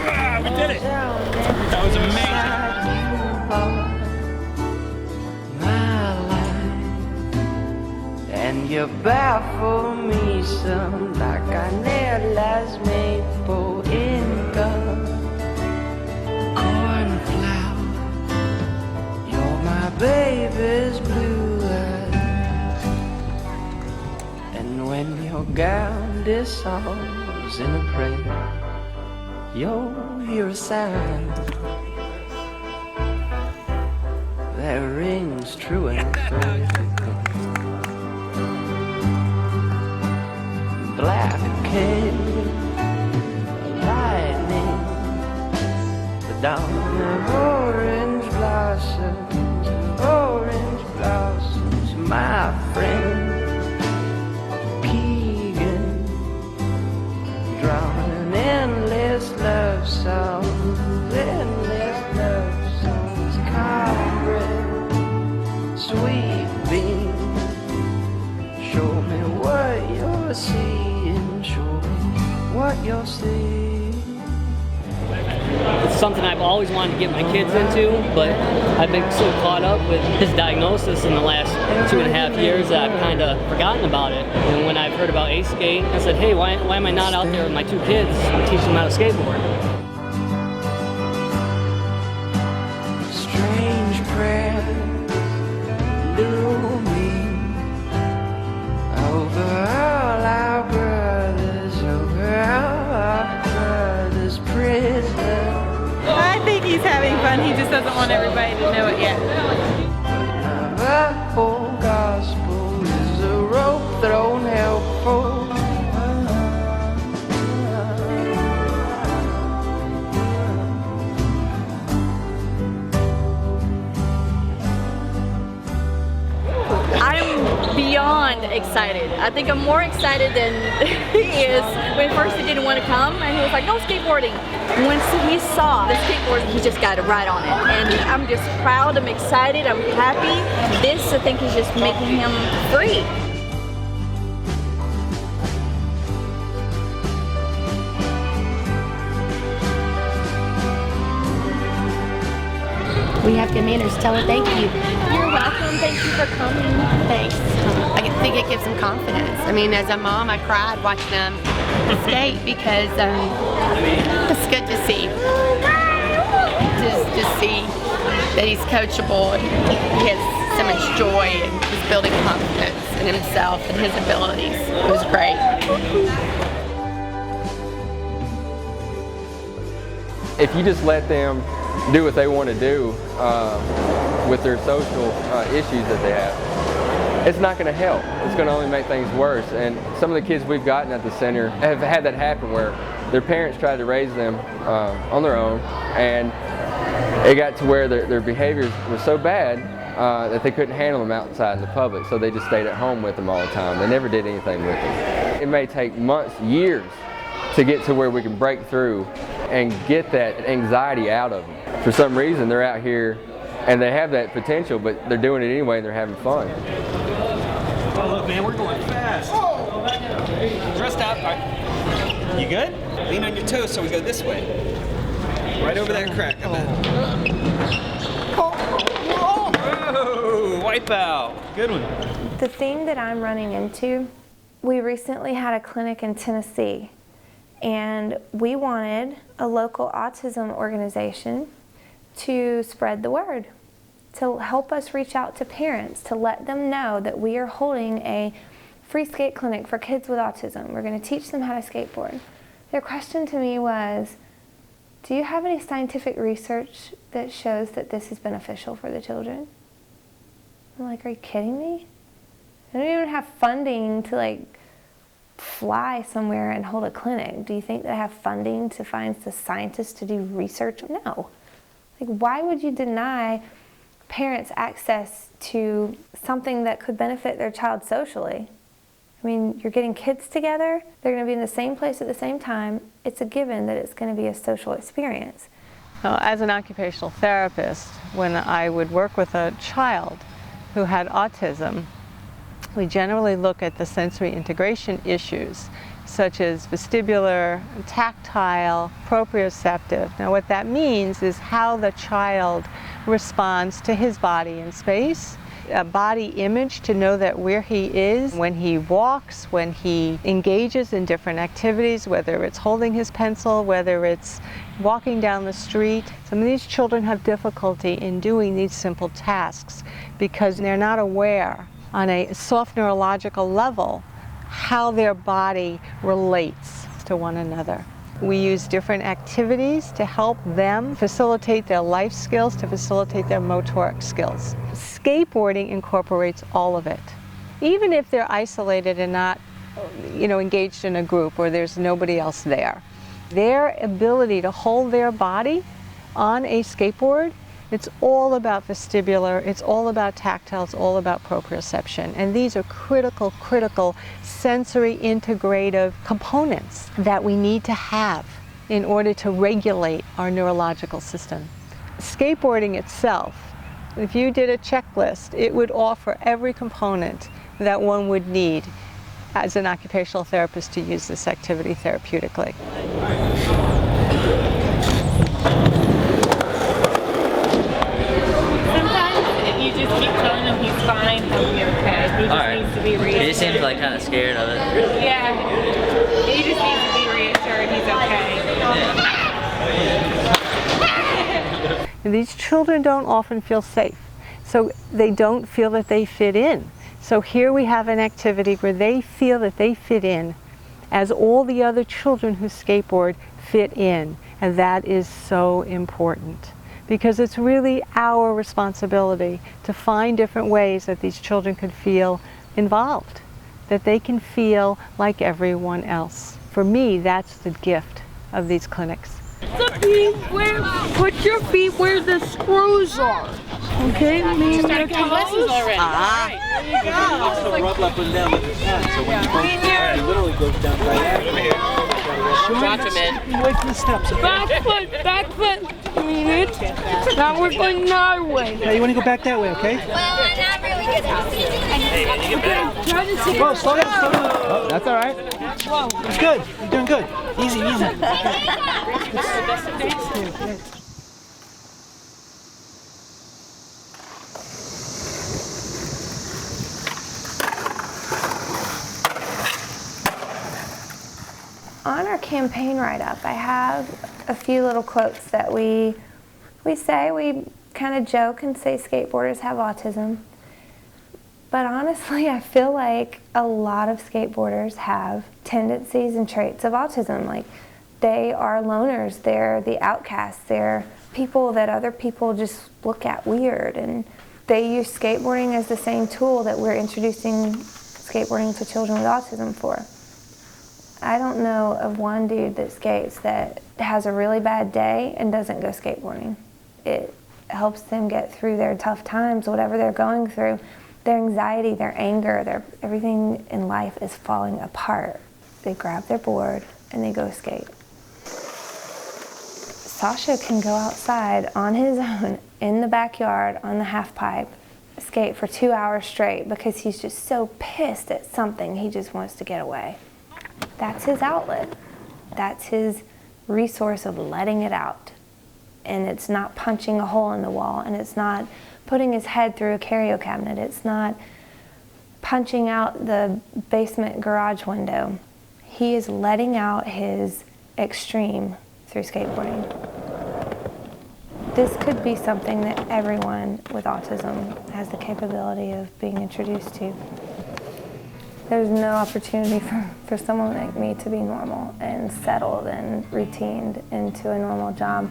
Ah, we did it! That was amazing. And you baffle me some like I never last made for income. Cornflower, you're my baby's blue eyes. And when your gown dissolves in a prayer, you'll hear a sound that rings true and fair. Black king, lightning, the dawn of orange blossoms, my friend, Keegan, drawing endless love songs, cornbread, sweet bean, show me what you're seeing, show me what you're seeing. It's something I've always always wanted to get my kids into, but I've been so caught up with his diagnosis in the last 2.5 years that I've kind of forgotten about it. And when I've heard about A.Skate, I said, hey, why am I not out there with my 2 kids teaching them how to skateboard? Strange prayers looming over all our brothers, over all our brothers' prison. I think he's having fun, he just doesn't want everybody to know it yet. The whole gospel is a rope thrown helpful. I'm beyond excited. I think I'm more excited than he is. When first he didn't want to come and he was like, no skateboarding. Once he saw the skateboard, he just got right on it. And I'm just proud, I'm excited, I'm happy. This, I think, is just making him free. We have good manners. Tell her thank you. You're welcome. Thank you for coming. Thanks. I think it gives them confidence. I mean, as a mom, I cried watching them skate because it's good to see. Just see that he's coachable and he has so much joy and he's building confidence in himself and his abilities. It was great. If you just let them do what they want to do with their social issues that they have, it's not going to help. It's going to only make things worse. And some of the kids we've gotten at the center have had that happen where their parents tried to raise them on their own, and it got to where their behaviors were so bad that they couldn't handle them outside in the public, so they just stayed at home with them all the time. They never did anything with them. It may take months, years, to get to where we can break through and get that anxiety out of them. For some reason, they're out here and they have that potential, but they're doing it anyway and they're having fun. Oh, look, man, we're going fast. Rest out. All right. You good? Lean on your toes so we go this way. Right over that crack. Come on. Whoa, wipe out. Good one. The thing that I'm running into, we recently had a clinic in Tennessee, and we wanted a local autism organization to spread the word, to help us reach out to parents, to let them know that we are holding a free skate clinic for kids with autism. We're going to teach them how to skateboard. Their question to me was, do you have any scientific research that shows that this is beneficial for the children? I'm like, are you kidding me? I don't even have funding to fly somewhere and hold a clinic. Do you think that I have funding to find the scientists to do research? No. Why would you deny parents access to something that could benefit their child socially? I mean, you're getting kids together, they're going to be in the same place at the same time. It's a given that it's going to be a social experience. As an occupational therapist, when I would work with a child who had autism, we generally look at the sensory integration issues, such as vestibular, tactile, proprioceptive. Now what that means is how the child responds to his body in space, a body image to know that where he is when he walks, when he engages in different activities, whether it's holding his pencil, whether it's walking down the street. Some of these children have difficulty in doing these simple tasks because they're not aware on a soft neurological level how their body relates to one another. We use different activities to help them facilitate their life skills, to facilitate their motoric skills. Skateboarding incorporates all of it. Even if they're isolated and not, engaged in a group or there's nobody else there, their ability to hold their body on a skateboard, it's all about vestibular, it's all about tactile, it's all about proprioception. And these are critical sensory integrative components that we need to have in order to regulate our neurological system. Skateboarding itself, if you did a checklist, it would offer every component that one would need as an occupational therapist to use this activity therapeutically. like kind of scared of it. Yeah. He just needs to be reassured he's okay. And these children don't often feel safe, so they don't feel that they fit in. So here we have an activity where they feel that they fit in as all the other children who skateboard fit in, and that is so important. Because it's really our responsibility to find different ways that these children could feel involved, that they can feel like everyone else. For me, that's the gift of these clinics. Put your feet where the screws are. Okay, lean your toes. There you go. Also rub up and down with his hand, so when you both, he literally goes down diagonally. Wait for the steps. Back foot. Lean it. Now we're going another way. Yeah, you want to go back that way, okay? Well, I'm not really good at it. Try to see. Whoa, slow down, slow down. Oh, that's all right. It's good. You're doing good. Easy, easy. On our campaign write-up, I have a few little quotes that we say. We kind of joke and say skateboarders have autism. But honestly, I feel like a lot of skateboarders have tendencies and traits of autism. Like, they are loners, they're the outcasts, they're people that other people just look at weird. And they use skateboarding as the same tool that we're introducing skateboarding to children with autism for. I don't know of one dude that skates that has a really bad day and doesn't go skateboarding. It helps them get through their tough times, whatever they're going through. Their anxiety, their anger, everything in life is falling apart. They grab their board and they go skate. Sasha can go outside on his own in the backyard on the half pipe, skate for 2 hours straight because he's just so pissed at something, he just wants to get away. That's his outlet. That's his resource of letting it out. And it's not punching a hole in the wall, and it's not putting his head through a curio cabinet. It's not punching out the basement garage window. He is letting out his extreme through skateboarding. This could be something that everyone with autism has the capability of being introduced to. There's no opportunity for someone like me to be normal and settled and routined into a normal job.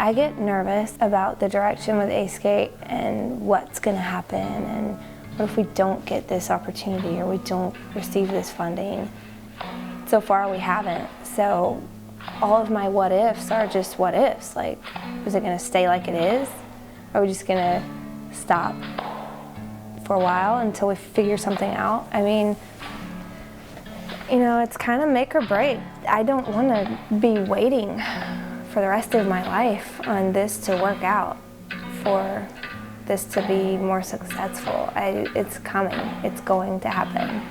I get nervous about the direction with A.Skate and what's going to happen, and what if we don't get this opportunity or we don't receive this funding. So far we haven't, so all of my what ifs are just what ifs. Like, is it going to stay like it is? Are we just going to stop for a while until we figure something out? I mean, you know, it's kind of make or break. I don't want to be waiting for the rest of my life on this to work out, for this to be more successful. It's coming. It's going to happen.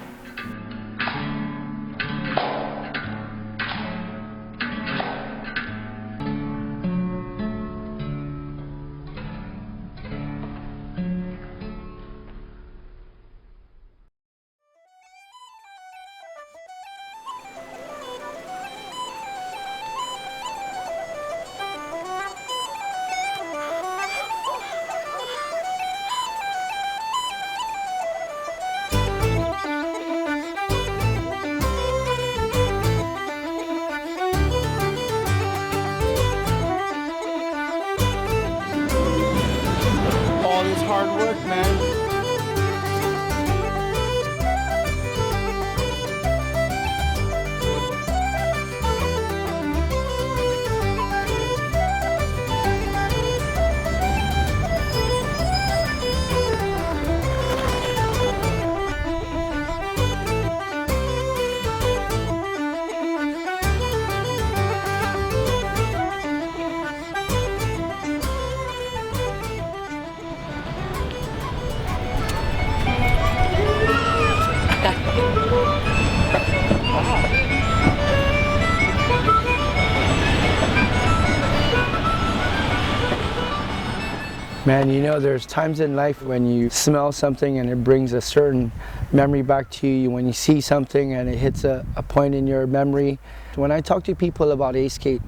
Man, you know, there's times in life when you smell something and it brings a certain memory back to you. When you see something and it hits a point in your memory. When I talk to people about A.Skate,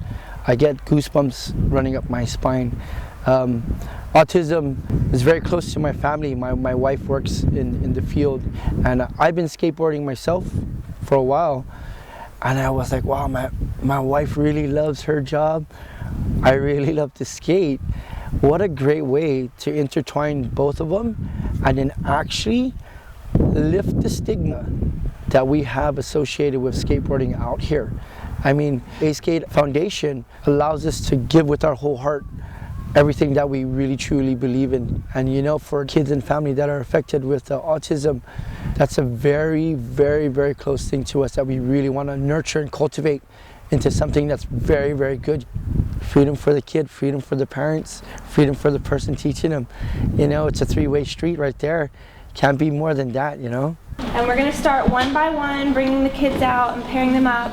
I get goosebumps running up my spine. Autism is very close to my family. My wife works in the field, and I've been skateboarding myself for a while, and I was like, wow, my wife really loves her job. I really love to skate. What a great way to intertwine both of them and then actually lift the stigma that we have associated with skateboarding out here. I mean, A.Skate Foundation allows us to give with our whole heart everything that we really truly believe in. And you know, for kids and family that are affected with autism, that's a very, very, very close thing to us that we really want to nurture and cultivate into something that's very, very good. Freedom for the kid, freedom for the parents, freedom for the person teaching them. You know, it's a three-way street right there. Can't be more than that, you know? And we're going to start one by one, bringing the kids out and pairing them up.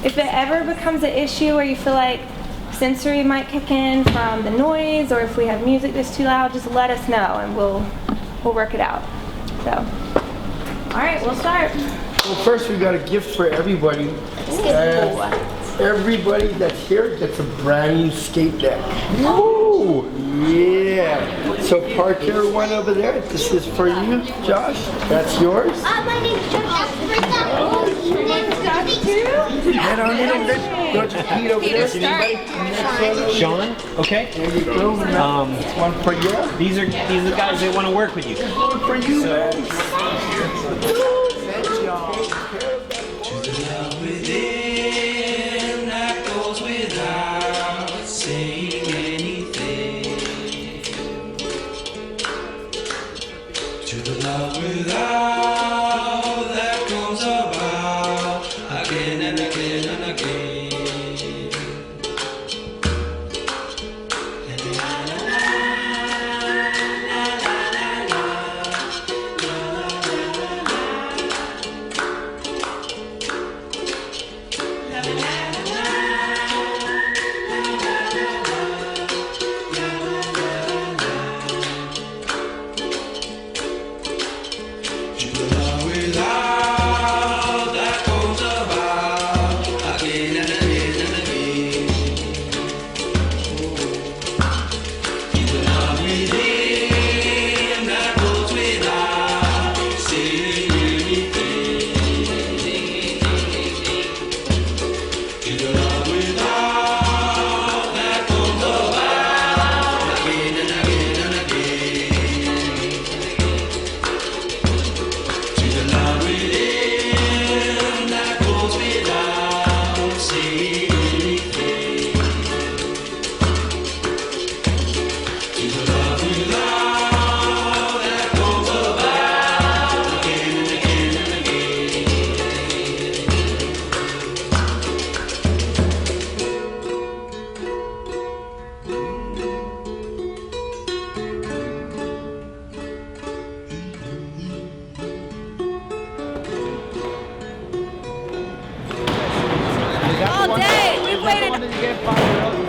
If it ever becomes an issue where you feel like sensory might kick in from the noise, or if we have music that's too loud, just let us know and we'll work it out. So, all right, we'll start. Well, first we got a gift for everybody. Everybody that's here gets a brand new skate deck. Woo! Yeah. So park everyone over there. This is for you, Josh. That's yours. My name's Josh. Your name's Josh too? Head on in over there. Go to Pete over there. Sean, okay. There you go. One for you. These are the guys that want to work with you. One for you, man.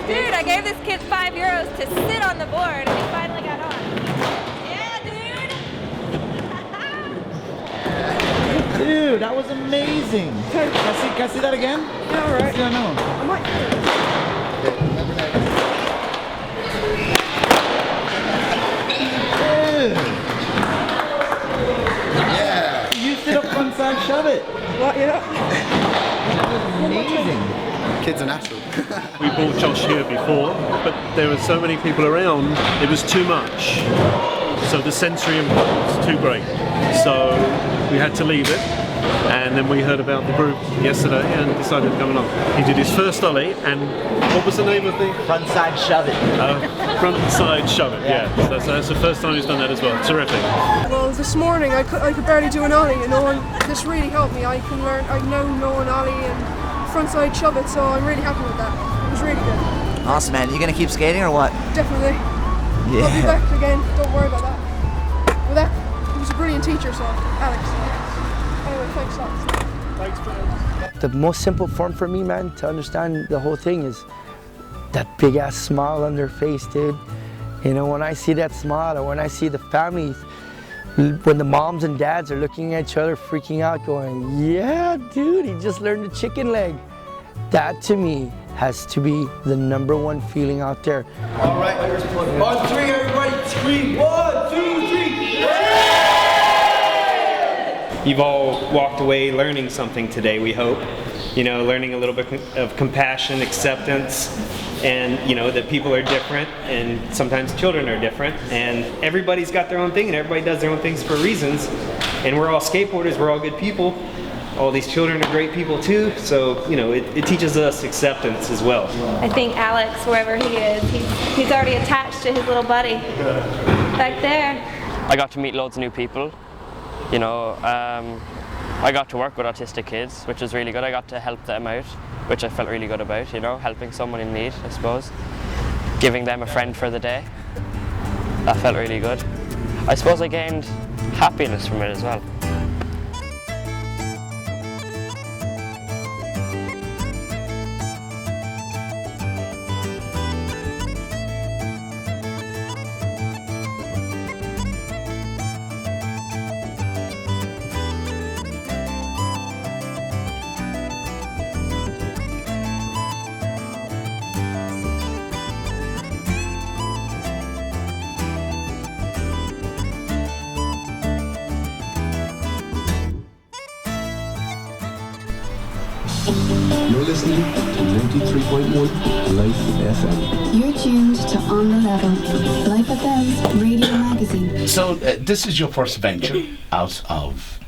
Dude, I gave this kid €5 to sit on the board and he finally got on. Yeah, dude! Dude, that was amazing. Can I see that again? Yeah, all right. Yeah, no. I might. Yeah. You sit up one side, shove it. What, yeah? That was amazing. Kid's a natural. We brought Josh here before, but there were so many people around, it was too much. So the sensory input was too great. So we had to leave it. And then we heard about the group yesterday and decided to come along. He did his first ollie, and what was the name of the? Frontside shove it. Frontside shove it, yeah. So that's the first time he's done that as well. Terrific. Well, this morning I could barely do an ollie, and this really helped me. I know an ollie and frontside shove it, so I'm really happy with that. It was really good. Awesome, man. You gonna keep skating or what? Definitely. Yeah. I'll be back again. Don't worry about that. Well, he was a brilliant teacher, so Alex. Anyway, thanks, Alex. Thanks, man. The most simple form for me, man, to understand the whole thing is that big ass smile on their face, dude. You know, when I see that smile, or when I see the families, when the moms and dads are looking at each other, freaking out, going, yeah, dude, he just learned the chicken leg. That, to me, has to be the #1 feeling out there. All right, on 3, everybody, scream, 1, 2, 3. Yeah! You've all walked away learning something today, we hope. You know, learning a little bit of compassion, acceptance, and you know that people are different, and sometimes children are different, and everybody's got their own thing, and everybody does their own things for reasons. And we're all skateboarders, we're all good people. All these children are great people too, so you know it teaches us acceptance as well. I think Alex, wherever he is, he's already attached to his little buddy back there. I got to meet loads of new people. You know, I got to work with autistic kids, which was really good. I got to help them out, which I felt really good about, you know, helping someone in need, I suppose. Giving them a friend for the day. That felt really good. I suppose I gained happiness from it as well. You're listening to 93.1 Life FM. You're tuned to On the Level, Life FM's radio magazine. So this is your first venture out of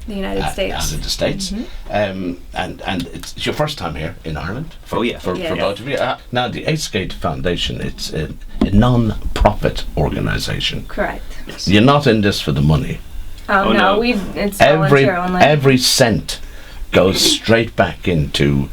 the United States. Out of the States, and it's your first time here in Ireland. For both of you. Now the A.Skate Foundation, it's a non-profit organisation. Correct. Yes. You're not in this for the money. Oh no, it's volunteer only. Every cent goes straight back into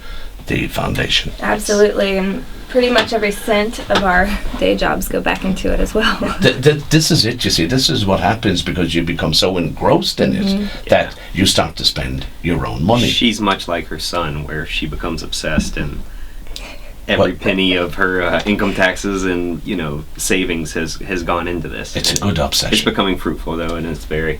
the foundation. Absolutely, and pretty much every cent of our day jobs go back into it as well. This is it, you see. This is what happens because you become so engrossed in it that you start to spend your own money. She's much like her son, where she becomes obsessed, and every penny of her income taxes and savings has gone into this. It's a good obsession. It's becoming fruitful though, and it's very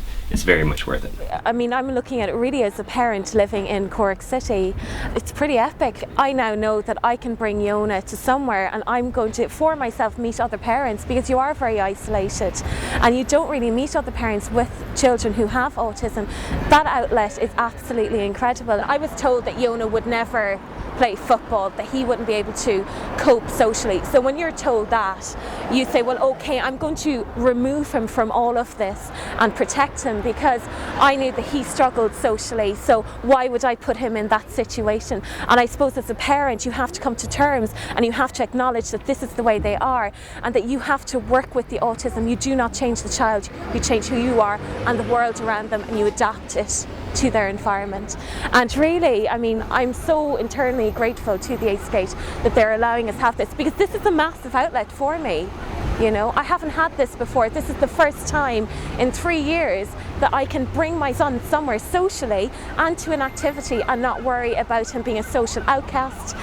much worth it. I mean, I'm looking at it really as a parent living in Cork City. It's pretty epic. I now know that I can bring Yona to somewhere, and I'm going to, for myself, meet other parents, because you are very isolated and you don't really meet other parents with children who have autism. That outlet is absolutely incredible. I was told that Yona would never play football, that he wouldn't be able to cope socially. So when you're told that, you say, well, okay, I'm going to remove him from all of this and protect him, because I knew that he struggled socially, so why would I put him in that situation? And I suppose as a parent, you have to come to terms and you have to acknowledge that this is the way they are, and that you have to work with the autism. You do not change the child, you change who you are and the world around them, and you adapt it to their environment. And really, I mean, I'm so internally grateful to the A.Skate that they're allowing us to have this, because this is a massive outlet for me. You know, I haven't had this before. This is the first time in 3 years that I can bring my son somewhere socially and to an activity and not worry about him being a social outcast,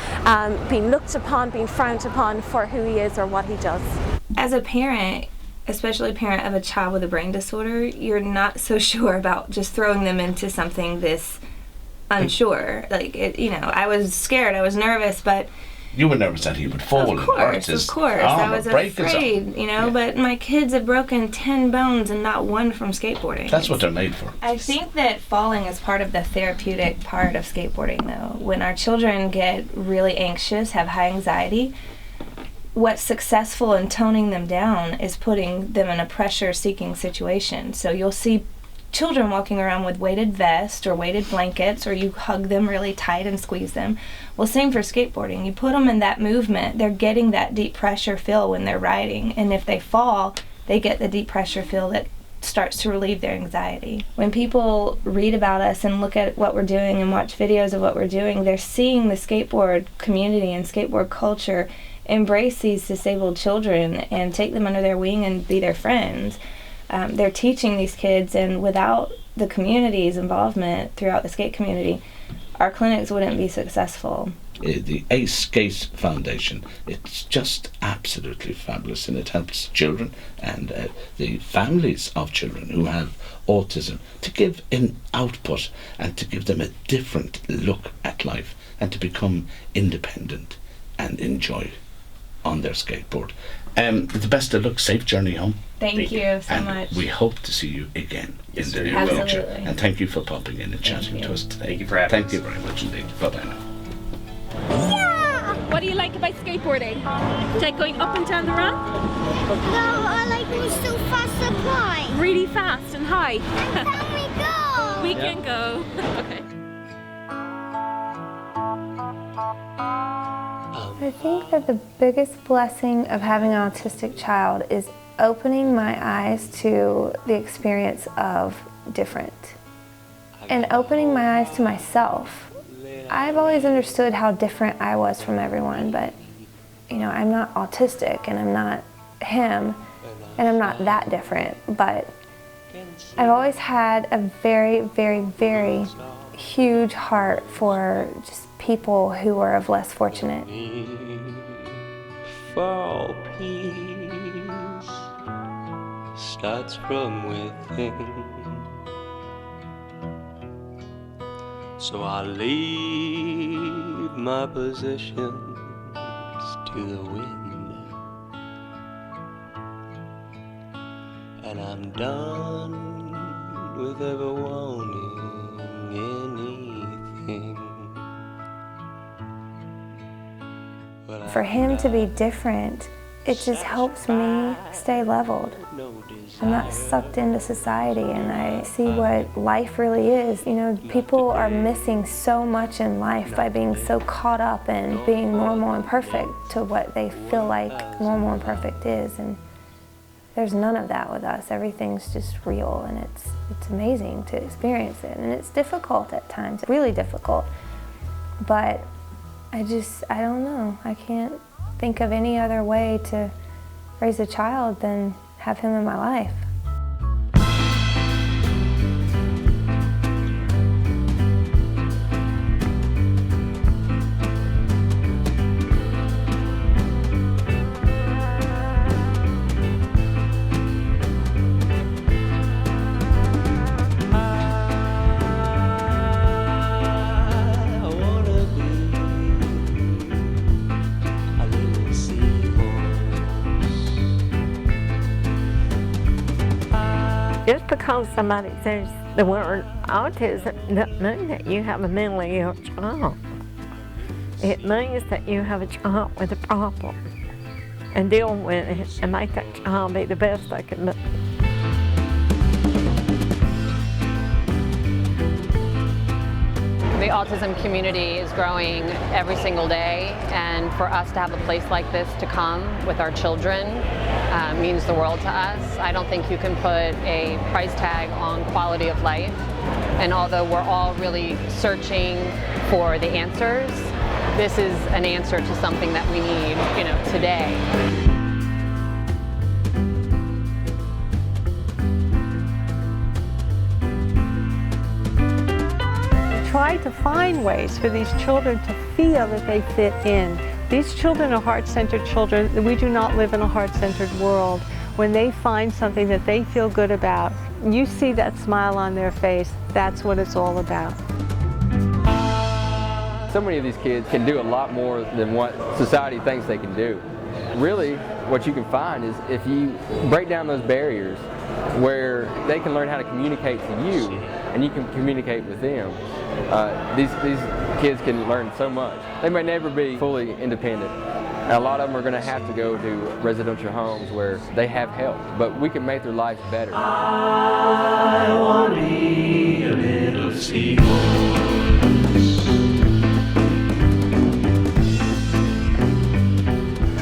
being looked upon, being frowned upon for who he is or what he does. As a parent, especially a parent of a child with a brain disorder, you're not so sure about just throwing them into something this unsure. Like, I was scared, I was nervous, but you were nervous that he would fall. Of course. I was afraid, but my kids have broken 10 bones and not one from skateboarding. That's what they're made for. I think that falling is part of the therapeutic part of skateboarding, though. When our children get really anxious, have high anxiety, what's successful in toning them down is putting them in a pressure-seeking situation. So you'll see children walking around with weighted vests or weighted blankets, or you hug them really tight and squeeze them. Well, same for skateboarding. You put them in that movement, they're getting that deep pressure feel when they're riding, and if they fall, they get the deep pressure feel that starts to relieve their anxiety. When people read about us and look at what we're doing and watch videos of what we're doing, they're seeing the skateboard community and skateboard culture embrace these disabled children and take them under their wing and be their friends. They're teaching these kids, and without the community's involvement throughout the skate community, our clinics wouldn't be successful. the A.Skate Foundation. It's just absolutely fabulous, and it helps children and the families of children who have autism to give an output and to give them a different look at life and to become independent and enjoy on their skateboard. The best of luck, safe journey home. Thank you so and much. we hope to see you again in the near Absolutely. future. And thank you for popping in and chatting to us today. Thank you for having us. Thank you very much indeed. Bye-bye now. What do you like about skateboarding? Do you like going up and down the ramp? No, I like going so fast and high. Really fast and high? And can we go? We can go. Okay. I think that the biggest blessing of having an autistic child is opening my eyes to the experience of different and opening my eyes to myself. I've always understood how different I was from everyone, but you know, I'm not autistic and I'm not him and I'm not that different, but I've always had a very, very, very huge heart for just people who are of less fortunate. For all peace starts from within. So I leave my possessions to the wind, and I'm done with ever wanting anything. For him to be different, it just helps me stay leveled. I'm not sucked into society and I see what life really is. You know, people are missing so much in life by being so caught up in being normal and perfect to what they feel like normal and perfect is. And there's none of that with us. Everything's just real, and it's amazing to experience it. And it's difficult at times, really difficult. But I don't know. I can't think of any other way to raise a child than have him in my life. Just because somebody says the word autism doesn't mean that you have a mentally ill child. It means that you have a child with a problem and deal with it and make that child be the best they can be. The autism community is growing every single day, and for us to have a place like this to come with our children means the world to us. I don't think you can put a price tag on quality of life, and although we're all really searching for the answers, this is an answer to something that we need, you know, today. Try to find ways for these children to feel that they fit in. These children are heart-centered children. We do not live in a heart-centered world. When they find something that they feel good about, you see that smile on their face. That's what it's all about. So many of these kids can do a lot more than what society thinks they can do. Really, what you can find is if you break down those barriers where they can learn how to communicate to you and you can communicate with them, these kids can learn so much. They may never be fully independent. A lot of them are going to have to go to residential homes where they have help, but we can make their lives better. I want to be a little seahorse.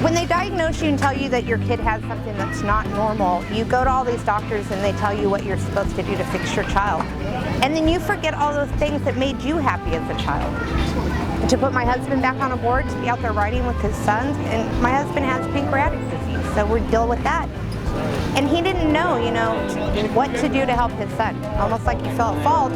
When they diagnose you and tell you that your kid has something that's not normal, you go to all these doctors and they tell you what you're supposed to do to fix your child. And then you forget all those things that made you happy as a child. To put my husband back on a board, to be out there riding with his sons, and my husband has pancreatic disease, so we deal with that. And he didn't know, you know, what to do to help his son. Almost like you fell at fault,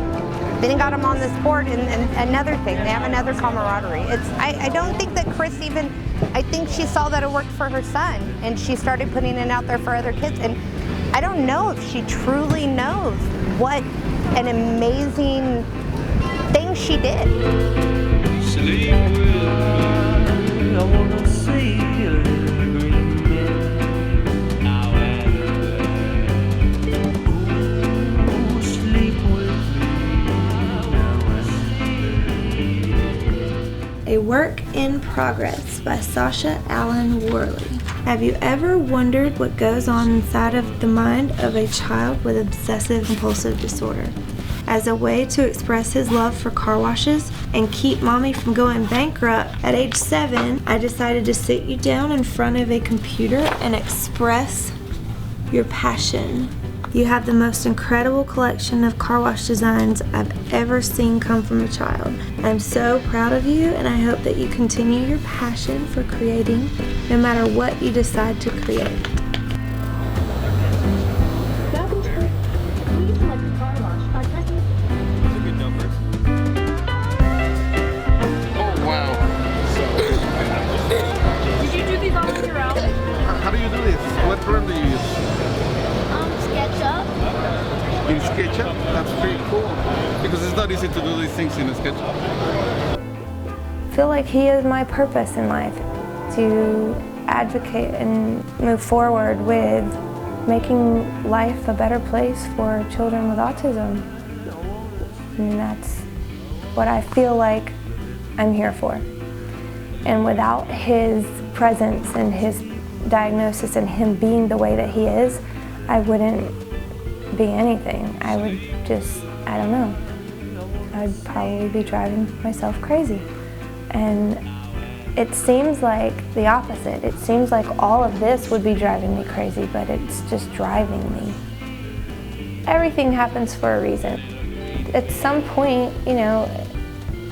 Then he got them on the sport, and another thing, they have another camaraderie. I don't think that Crys even, I think she saw that it worked for her son, and she started putting it out there for other kids, and I don't know if she truly knows what an amazing thing she did. Sleep with me, I wanna see a little green man. Now and then. Ooh, sleep with me, now and then. A Work in Progress by Sasha Worley. Have you ever wondered what goes on inside of the mind of a child with obsessive compulsive disorder? As a way to express his love for car washes and keep mommy from going bankrupt, at age 7, I decided to sit you down in front of a computer and express your passion. You have the most incredible collection of car wash designs I've ever seen come from a child. I'm so proud of you, and I hope that you continue your passion for creating no matter what you decide to create. How do you do this? What program do you use? SketchUp. In SketchUp? That's pretty cool. Because it's not easy to do these things in SketchUp. I feel like he is my purpose in life, to advocate and move forward with making life a better place for children with autism. And that's what I feel like I'm here for. And without his presence and his diagnosis and him being the way that he is, I wouldn't be anything. I would just, I don't know. I'd probably be driving myself crazy. And it seems like the opposite. It seems like all of this would be driving me crazy, but it's just driving me. Everything happens for a reason. At some point, you know,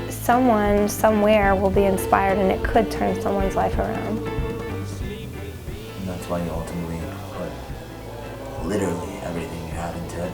someone somewhere will be inspired, and it could turn someone's life around. And that's why you ultimately put literally everything you have into it.